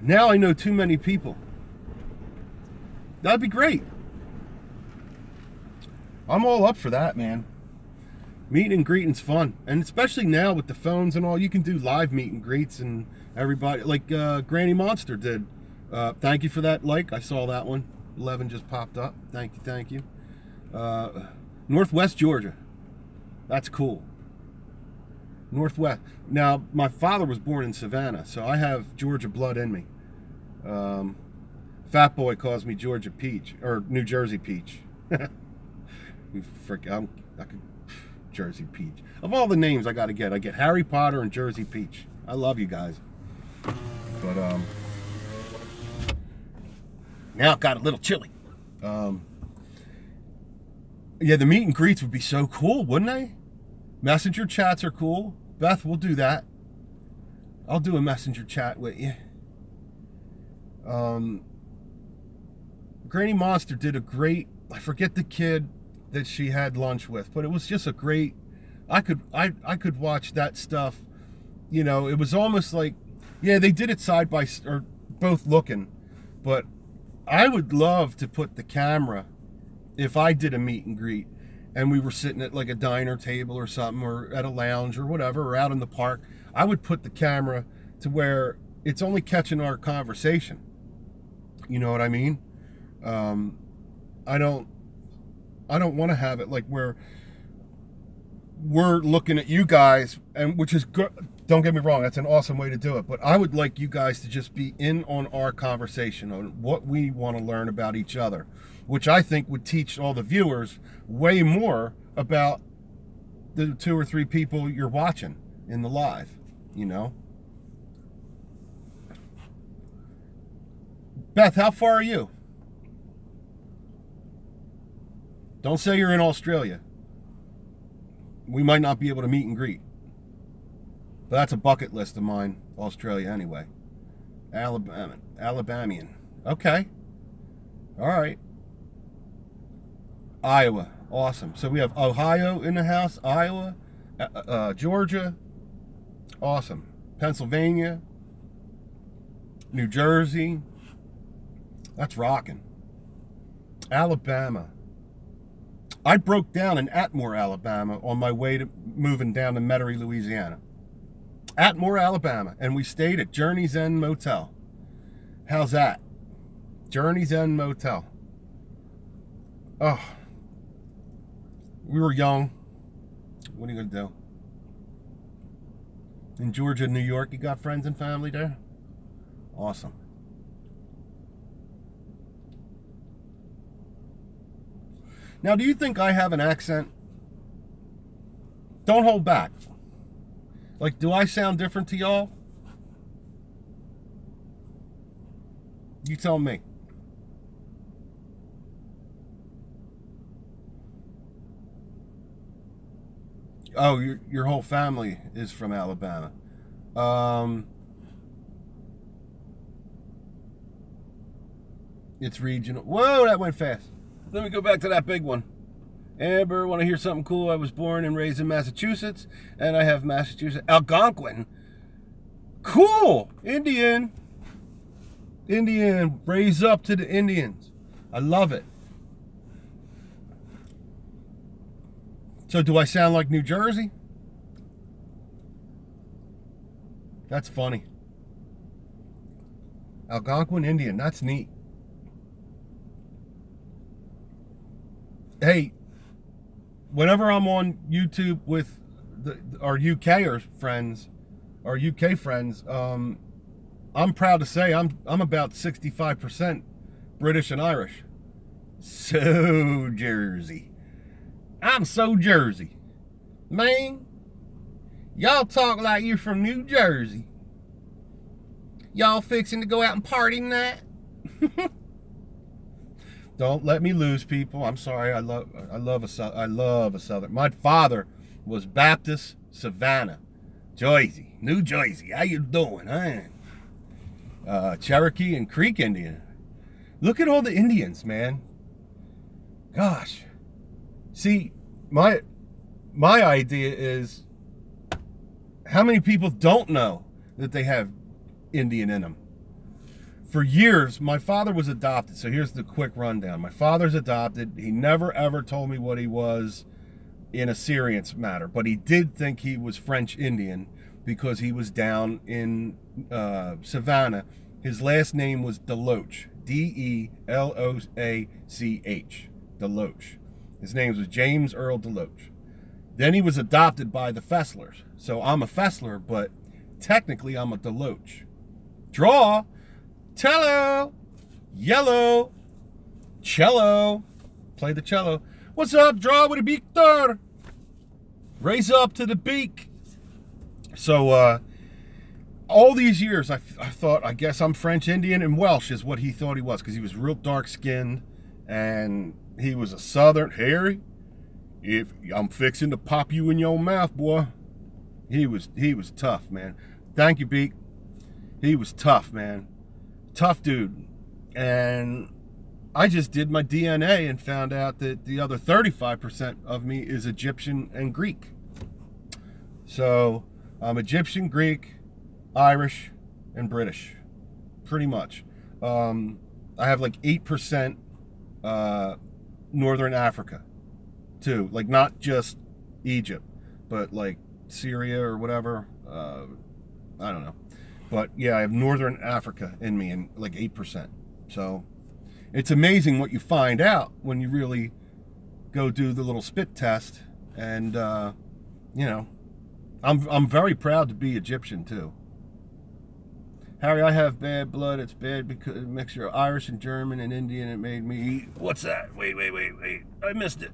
Now I know too many people. That'd be great. I'm all up for that, man. Meet and greeting's fun, and especially now with the phones and all, you can do live meet and greets, and everybody, like Granny Monster did. Thank you for that like. I saw that one. 11 just popped up. Thank you, thank you. Northwest Georgia. That's cool. Northwest. Now, my father was born in Savannah, so I have Georgia blood in me. Fat Boy calls me Georgia Peach, or New Jersey Peach. Jersey Peach. Of all the names I got to get, I get Harry Potter and Jersey Peach. I love you guys. But, now it got a little chilly. Yeah, the meet and greets would be so cool, wouldn't they? Messenger chats are cool. Beth, we'll do that. I'll do a messenger chat with you. Granny Monster did a great, I forget the kid that she had lunch with, but it was just a great, I could watch that stuff. You know, it was almost like, yeah, they did it side by, or both looking, but I would love to put the camera, if I did a meet and greet and we were sitting at like a diner table or something, or at a lounge or whatever, or out in the park, I would put the camera to where it's only catching our conversation. You know what I mean? I don't want to have it like where we're looking at you guys, and which is good. Don't get me wrong, that's an awesome way to do it. But I would like you guys to just be in on our conversation, on what we want to learn about each other, which I think would teach all the viewers way more about the 2 or 3 people you're watching in the live, you know? Beth, how far are you? Don't say you're in Australia. We might not be able to meet and greet. But that's a bucket list of mine, Australia anyway. Alabamian. Okay. All right. Iowa. Awesome. So we have Ohio in the house, Iowa, Georgia. Awesome. Pennsylvania. New Jersey. That's rocking. Alabama. I broke down in Atmore, Alabama on my way to moving down to Metairie, Louisiana. Atmore, Alabama, and we stayed at Journey's End Motel. How's that? Journey's End Motel. Oh, we were young. What are you gonna do? In Georgia, New York, you got friends and family there? Awesome. Now, do you think I have an accent? Don't hold back. Like, do I sound different to y'all? You tell me. Oh, your whole family is from Alabama. It's regional. Whoa, that went fast. Let me go back to that big one. Amber, want to hear something cool? I was born and raised in Massachusetts, and I have Massachusetts. Algonquin. Cool. Indian. Raise up to the Indians. I love it. So do I sound like New Jersey? That's funny. Algonquin Indian. That's neat. Hey, whenever I'm on YouTube with our UK friends, I'm proud to say I'm about 65% British and Irish. So Jersey. I'm so Jersey. Man, y'all talk like you're from New Jersey. Y'all fixing to go out and party tonight? Don't let me lose, people. I'm sorry. I love a Southern. My father was Baptist, Savannah, Jersey, New Jersey. How you doing, huh? Cherokee and Creek Indian. Look at all the Indians, man. Gosh. See, my idea is, how many people don't know that they have Indian in them? For years, my father was adopted. So here's the quick rundown. My father's adopted. He never ever told me what he was in a serious matter, but he did think he was French Indian because he was down in Savannah. His last name was Deloach, Deloach, Deloach. His name was James Earl Deloach. Then he was adopted by the Fesslers. So I'm a Fessler, but technically I'm a Deloach. Draw, tello, yellow, cello, play the cello. What's up, draw with a Victor? Raise up to the beak. So all these years I thought, I guess I'm French Indian, and Welsh is what he thought he was, because he was real dark skinned and he was a Southern. Harry, if I'm fixing to pop you in your mouth, boy. He was tough, man. Thank you, Beak. He was tough, man. Tough dude. And I just did my DNA and found out that the other 35% of me is Egyptian and Greek. So I'm Egyptian, Greek, Irish, and British, pretty much. I have like 8% Northern Africa, too. Like not just Egypt, but like Syria or whatever. I don't know. But yeah, I have Northern Africa in me, and like 8%. So it's amazing what you find out when you really go do the little spit test. And you know, I'm very proud to be Egyptian too. Harry, I have bad blood. It's bad because a mixture of Irish and German and Indian. It made me eat. What's that? Wait. I missed it.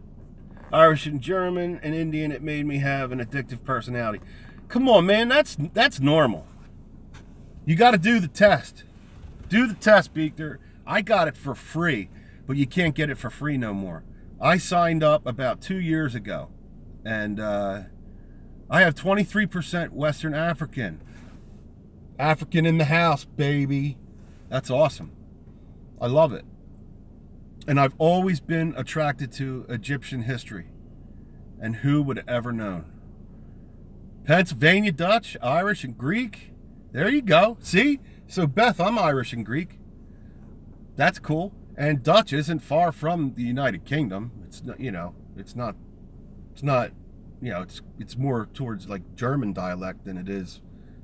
Irish and German and Indian. It made me have an addictive personality. Come on, man. That's normal. You got to do the test. Do the test, Beaker. I got it for free, but you can't get it for free no more. I signed up about 2 years ago, and I have 23% Western African. African in the house, baby. That's awesome. I love it. And I've always been attracted to Egyptian history. And who would have ever known? Pennsylvania Dutch, Irish, and Greek. There you go. See? So Beth, I'm Irish and Greek. That's cool. And Dutch isn't far from the United Kingdom. It's not, you know, it's not, you know, it's more towards like German dialect than it is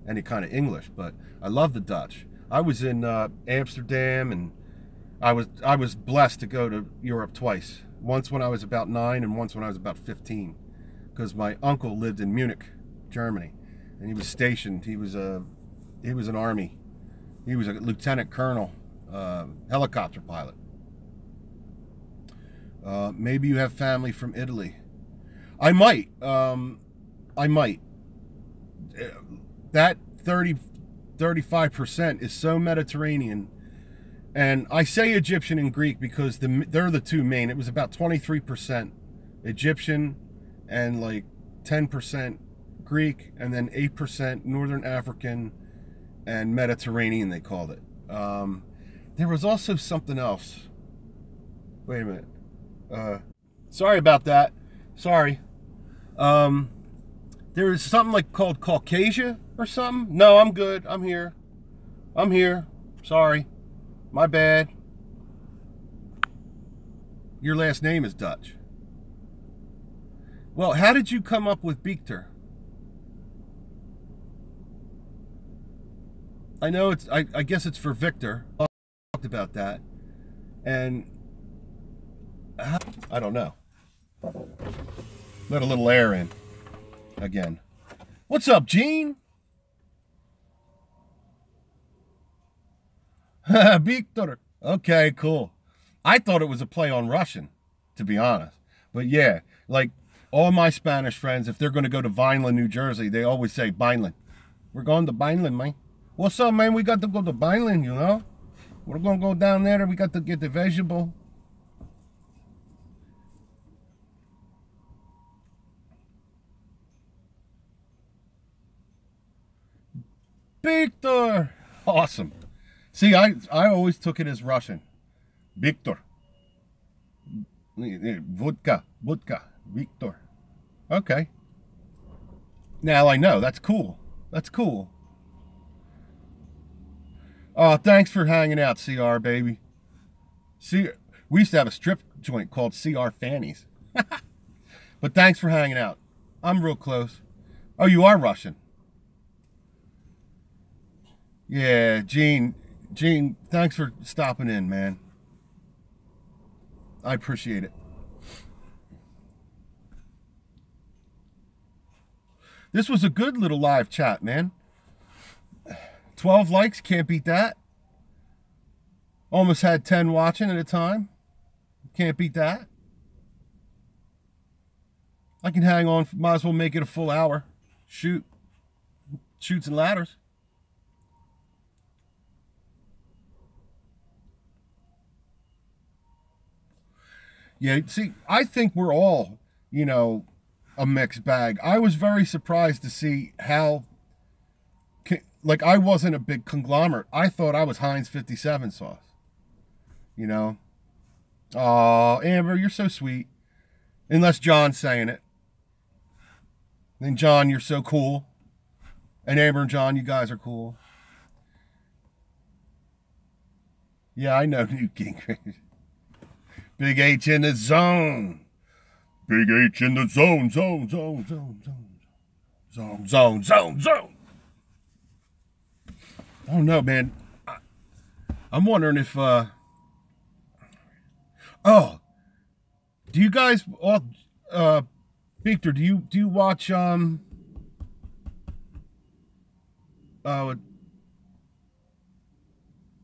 any kind of English. But I love the Dutch. I was in Amsterdam, and I was blessed to go to Europe twice. Once when I was about 9, and once when I was about 15, because my uncle lived in Munich, Germany, and he was stationed. He was an army. He was a lieutenant colonel, helicopter pilot. Maybe you have family from Italy. I might. That 35% is so Mediterranean. And I say Egyptian and Greek because they're the two main. It was about 23% Egyptian and like 10% Greek, and then 8% Northern African and Mediterranean, they called it. There was also something else. Wait a minute. Sorry about that. Sorry. There was something like called Caucasia or something. No, I'm good. I'm here. Sorry. My bad. Your last name is Dutch. Well, how did you come up with Victor? I know it's, I guess it's for Victor. I talked about that. And I don't know. Let a little air in again. What's up, Gene? Victor. Okay, cool. I thought it was a play on Russian, to be honest. But yeah, like all my Spanish friends, if they're going to go to Vineland, New Jersey, they always say Vineland. We're going to Vineland, man. What's up, man? We got to go to Vineland, you know? We're going to go down there and we got to get the vegetable. Victor! Awesome. See, I always took it as Russian. Victor. Vodka. Victor. Okay. Now I know. That's cool. That's cool. Oh, thanks for hanging out, CR, baby. See, we used to have a strip joint called CR Fannies. But thanks for hanging out. I'm real close. Oh, you are Russian. Yeah, Gene, thanks for stopping in, man. I appreciate it. This was a good little live chat, man. 12 likes, can't beat that. Almost had 10 watching at a time. Can't beat that. I can hang on, might as well make it a full hour. Shoots and ladders. Yeah, see, I think we're all, you know, a mixed bag. I was very surprised to see how, like, I wasn't a big conglomerate. I thought I was Heinz 57 sauce. You know? Oh, Amber, you're so sweet. Unless John's saying it. Then John, you're so cool. And Amber and John, you guys are cool. Yeah, I know Newt Gingrich. Big H in the zone. Big H in the zone, zone, zone, zone, zone. Zone, zone, zone, zone. Oh no, man. I'm wondering if oh, do you guys all Victor, do you watch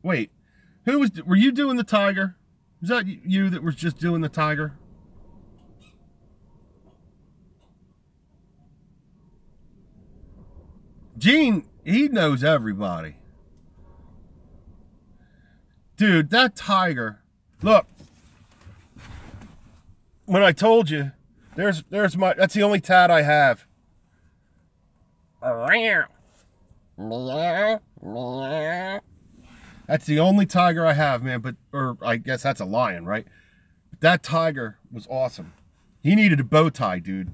wait, were you doing the Tiger? Was that you that was just doing the Tiger? Gene, he knows everybody. Dude, that Tiger. Look. When I told you, that's the only tat I have. That's the only tiger I have, man, or I guess that's a lion, right? But that tiger was awesome. He needed a bow tie, dude.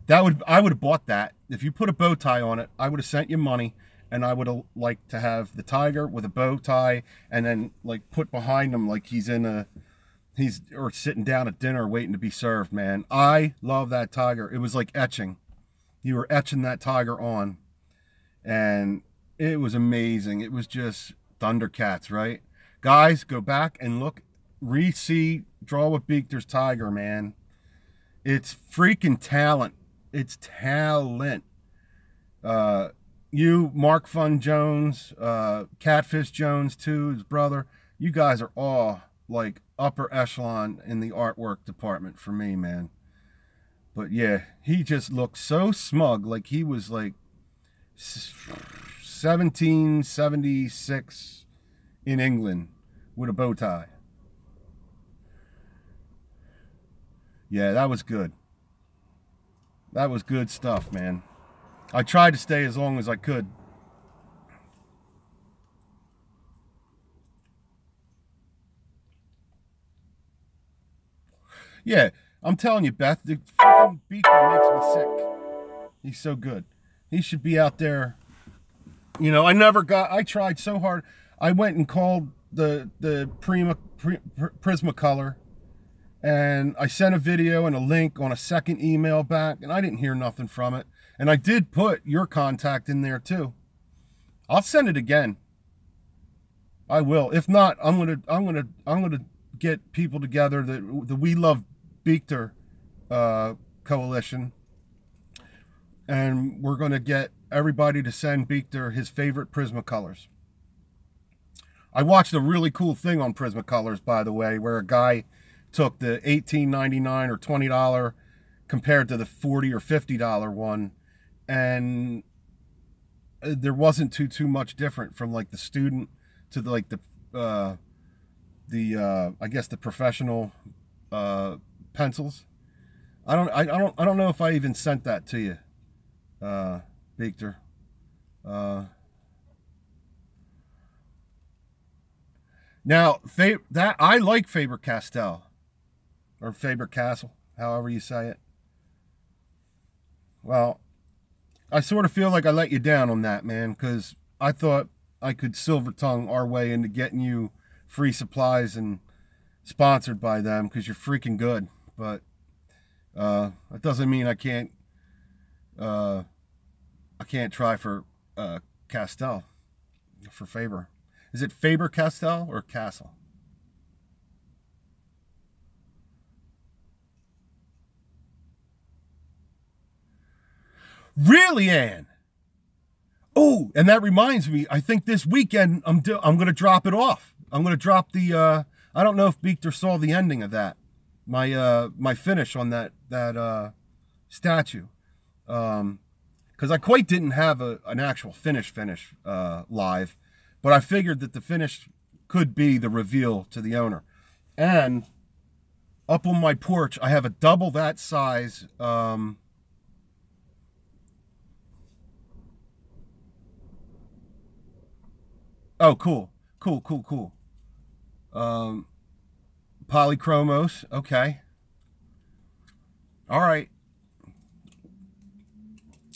I would have bought that. If you put a bow tie on it, I would have sent you money, and I would have liked to have the tiger with a bow tie, and then like put behind him like he's sitting down at dinner waiting to be served, man. I love that tiger. It was like etching. You were etching that tiger on, and it was amazing. It was just Thundercats, right? Guys, go back and look, re-see Draw with Beekter's Tiger, man. It's freaking talent. It's talent. You, Mark Fun Jones, Catfish Jones too, his brother, you guys are all like upper echelon in the artwork department for me, man. But yeah, he just looked so smug, like he was like 1776 in England with a bow tie. Yeah, that was good. That was good stuff, man. I tried to stay as long as I could. Yeah, I'm telling you, Beth, the fucking Beaker makes me sick. He's so good. He should be out there. You know, I tried so hard. I went and called the Prismacolor, and I sent a video and a link on a second email back, and I didn't hear nothing from it. And I did put your contact in there too. I'll send it again. I will. If not, I'm gonna get people together, the We Love Beekter coalition, and we're gonna get everybody to send Beekter his favorite Prismacolors. I watched a really cool thing on Prismacolors, by the way, where a guy took the $18.99 or $20 compared to the $40 or $50 one, and there wasn't too much different from like the student to the, like the I guess the professional pencils. I don't know if I even sent that to you, Beekter. Now that I like Faber-Castell or Faber-Castell, however you say it. Well, I sort of feel like I let you down on that, man, because I thought I could silver tongue our way into getting you free supplies and sponsored by them, because you're freaking good. But that doesn't mean I can't try for Castell, for Faber. Is it Faber Castell or Castle? Really, Ann? Oh, and that reminds me, I think this weekend I'm going to drop it off. I'm going to drop the I don't know if Beekter saw the ending of that. My finish on that statue. Because I quite didn't have an actual finish live, but I figured that the finish could be the reveal to the owner. And up on my porch, I have a double that size oh, cool. Polychromos, okay. All right.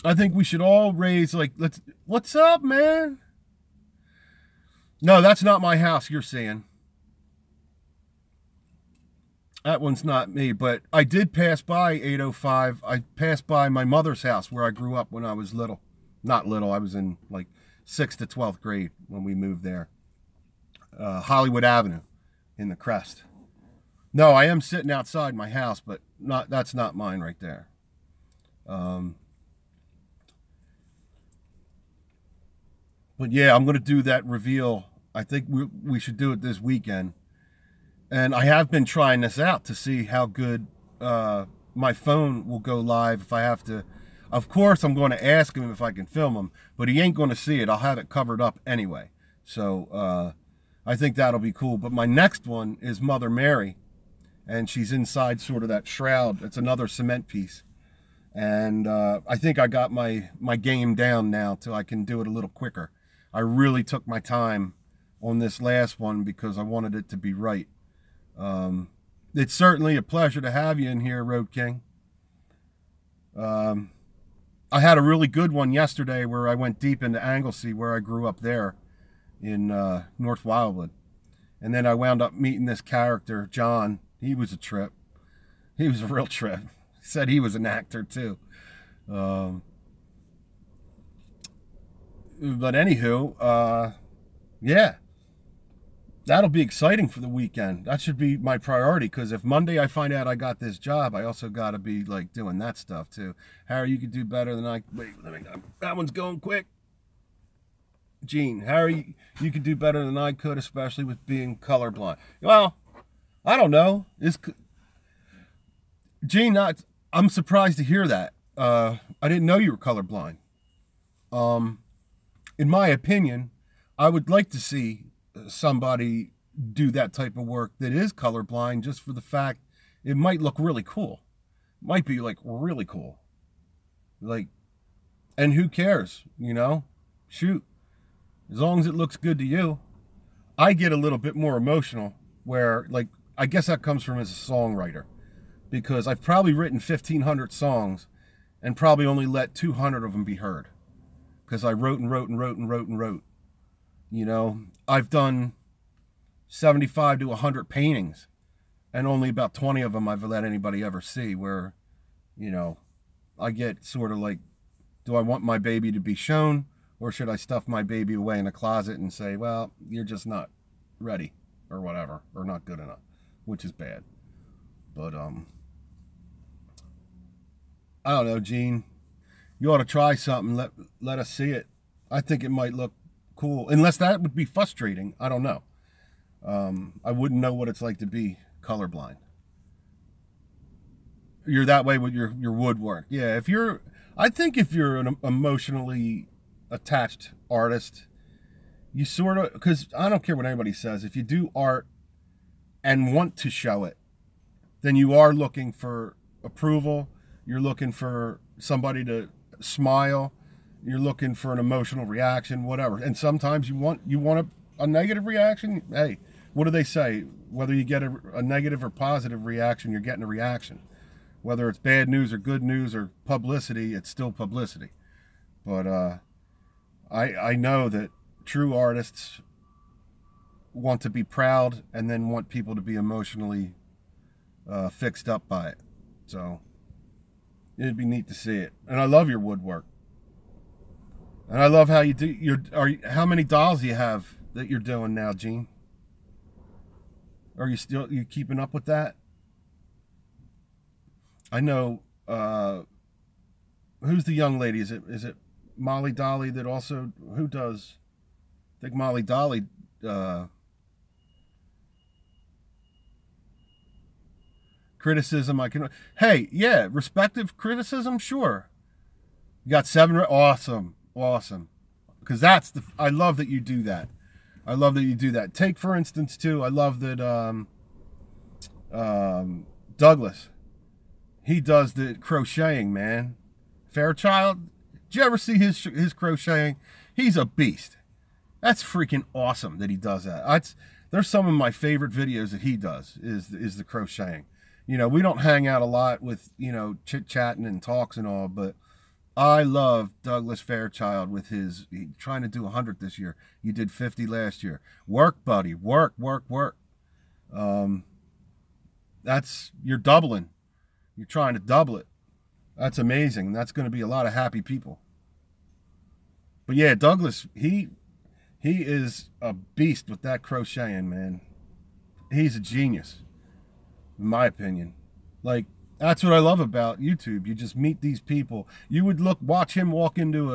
I think we should all raise, like, what's up, man? No, that's not my house you're seeing. That one's not me, but I did pass by 805. I passed by my mother's house where I grew up when I was little. Not little, I was in like 6th to 12th grade when we moved there. Hollywood Avenue in the Crest. No, I am sitting outside my house, but that's not mine right there. But yeah, I'm going to do that reveal. I think we should do it this weekend. And I have been trying this out to see how good my phone will go live if I have to. Of course, I'm going to ask him if I can film him, but he ain't going to see it. I'll have it covered up anyway. So I think that'll be cool. But my next one is Mother Mary, and she's inside sort of that shroud. It's another cement piece. And I think I got my game down now till I can do it a little quicker. I really took my time on this last one because I wanted it to be right. It's certainly a pleasure to have you in here, Road King. I had a really good one yesterday where I went deep into Anglesey, where I grew up there in North Wildwood. And then I wound up meeting this character, John. He was a trip. He was a real trip. He said he was an actor too. But anywho, yeah, that'll be exciting for the weekend. That should be my priority, because if Monday I find out I got this job, I also got to be like doing that stuff too. Harry, you could do better than I. Wait, that one's going quick. Gene, Harry, you could do better than I could, especially with being colorblind. Well, I don't know. Gene, I'm surprised to hear that. I didn't know you were colorblind. In my opinion, I would like to see somebody do that type of work that is colorblind, just for the fact it might look really cool. Might be like really cool. Like, and who cares, you know? Shoot. As long as it looks good to you. I get a little bit more emotional where, like, I guess that comes from as a songwriter, because I've probably written 1,500 songs and probably only let 200 of them be heard, because I wrote and wrote and wrote and wrote and wrote. You know, I've done 75 to 100 paintings, and only about 20 of them I've let anybody ever see, where, you know, I get sort of like, do I want my baby to be shown, or should I stuff my baby away in a closet and say, well, you're just not ready, or whatever, or not good enough, which is bad. But, I don't know, Gene. You ought to try something. Let us see it. I think it might look cool. Unless that would be frustrating. I don't know. I wouldn't know what it's like to be colorblind. You're that way with your woodwork. Yeah, I think if you're an emotionally attached artist, you sort of, because I don't care what anybody says, if you do art and want to show it, then you are looking for approval. You're looking for somebody to smile. You're looking for an emotional reaction, whatever. And sometimes you want a negative reaction. Hey, what do they say? Whether you get a negative or positive reaction, you're getting a reaction. Whether it's bad news or good news or publicity, it's still publicity. But I know that true artists want to be proud and then want people to be emotionally fixed up by it. So it'd be neat to see it. And I love your woodwork. And I love how you do how many dolls do you have that you're doing now, Gene? Are you keeping up with that? I know who's the young lady? Is it Molly Dolly that also who does? I think Molly Dolly criticism. Hey, yeah, respective criticism, sure. You got 7. Awesome. Because I love that you do that. I love that you do that. Take, for instance, too, I love that Douglas, he does the crocheting, man. Fairchild, did you ever see his crocheting? He's a beast. That's freaking awesome that he does that. There's some of my favorite videos that he does is the crocheting. You know, we don't hang out a lot with, you know, chit-chatting and talks and all, but I love Douglas Fairchild with his trying to do 100 this year. You did 50 last year. Work, buddy. Work. You're doubling. You're trying to double it. That's amazing. That's going to be a lot of happy people. But yeah, Douglas, he is a beast with that crocheting, man. He's a genius, in my opinion. Like, that's what I love about YouTube. You just meet these people. You would watch him walk into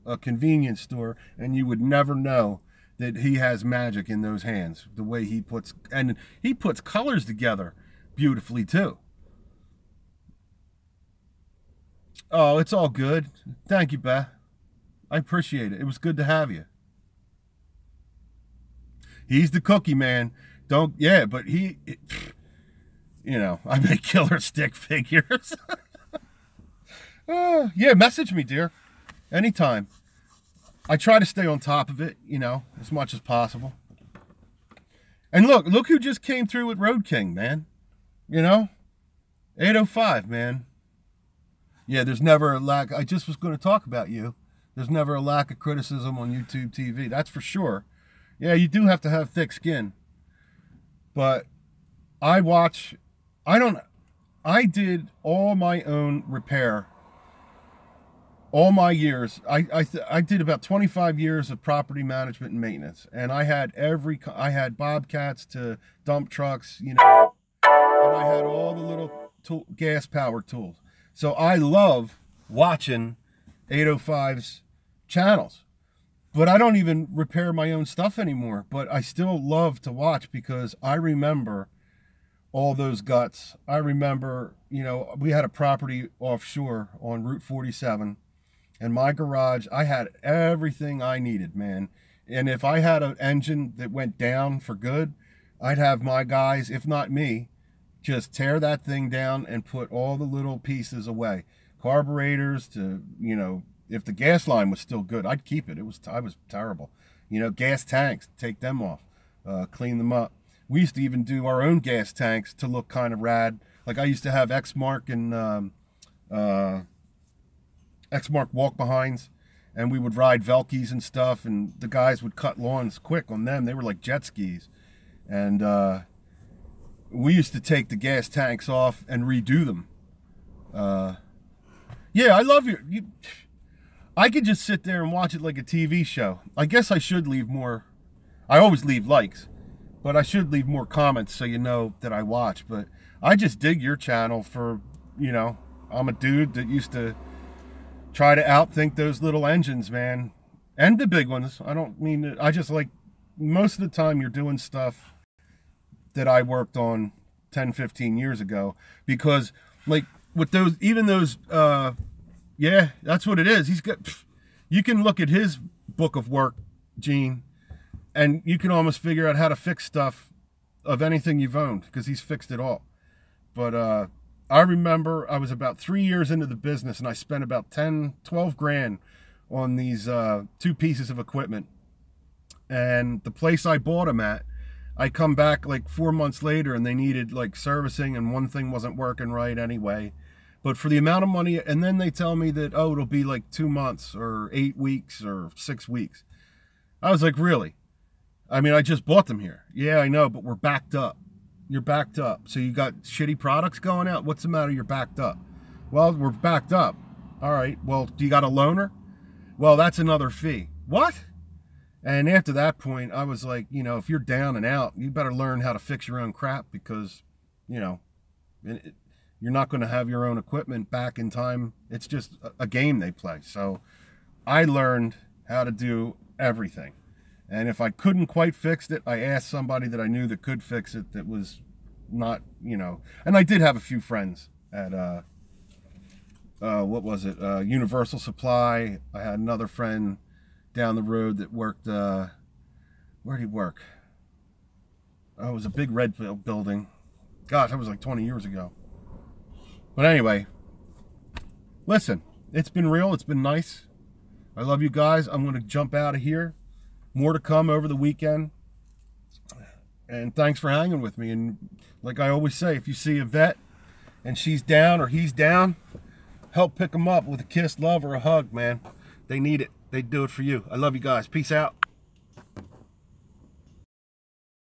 a convenience store, and you would never know that he has magic in those hands. The way he puts colors together beautifully too. Oh, it's all good. Thank you, Beth. I appreciate it. It was good to have you. He's the cookie man. But you know, I make killer stick figures. Yeah, message me, dear. Anytime. I try to stay on top of it, you know, as much as possible. And look who just came through with Road King, man. You know? 805, man. Yeah, there's never a lack. I just was going to talk about you. There's never a lack of criticism on YouTube TV. That's for sure. Yeah, you do have to have thick skin. But I did all my own repair. All my years. I did about 25 years of property management and maintenance. And I had Bobcats to dump trucks, you know. And I had all the little gas powered tools. So I love watching 805's channels. But I don't even repair my own stuff anymore. But I still love to watch because I remember all those guts. I remember, you know, we had a property offshore on Route 47. And my garage, I had everything I needed, man. And if I had an engine that went down for good, I'd have my guys, if not me, just tear that thing down and put all the little pieces away. Carburetors to, you know, if the gas line was still good, I'd keep it. I was terrible. You know, gas tanks, take them off, clean them up. We used to even do our own gas tanks to look kind of rad. Like I used to have X-Mark and X-Mark walk-behinds, and we would ride Velkies and stuff, and the guys would cut lawns quick on them. They were like jet skis. And we used to take the gas tanks off and redo them. Yeah, I love you. I could just sit there and watch it like a TV show. I guess I should leave more. I always leave likes, but I should leave more comments so you know that I watch. But I just dig your channel for, you know, I'm a dude that used to try to outthink those little engines, man. And the big ones. I don't mean it. I just like, most of the time you're doing stuff that I worked on 10, 15 years ago. Because, like, with those, even those, yeah, that's what it is. He's got, you can look at his book of work, Gene, and you can almost figure out how to fix stuff of anything you've owned, because he's fixed it all. But I remember I was about 3 years into the business, and I spent about 10, 12 grand on these 2 pieces of equipment. And the place I bought them at, I come back like 4 months later, and they needed like servicing, and one thing wasn't working right anyway. But for the amount of money, and then they tell me that, oh, it'll be like 2 months or 8 weeks or 6 weeks. I was like, really? I mean, I just bought them here. Yeah, I know, but we're backed up. You're backed up. So you got shitty products going out? What's the matter? You're backed up. Well, we're backed up. All right. Well, do you got a loaner? Well, that's another fee. What? And after that point, I was like, you know, if you're down and out, you better learn how to fix your own crap because, you know, you're not going to have your own equipment back in time. It's just a game they play. So I learned how to do everything. And if I couldn't quite fix it, I asked somebody that I knew that could fix it that was not, you know. And I did have a few friends at, what was it, Universal Supply. I had another friend down the road that worked, where did he work? Oh, it was a big red building. Gosh, that was like 20 years ago. But anyway, listen, it's been real. It's been nice. I love you guys. I'm going to jump out of here. More to come over the weekend. And thanks for hanging with me. And like I always say, if you see a vet and she's down or he's down, help pick them up with a kiss, love, or a hug, man. They need it. They do it for you. I love you guys. Peace out.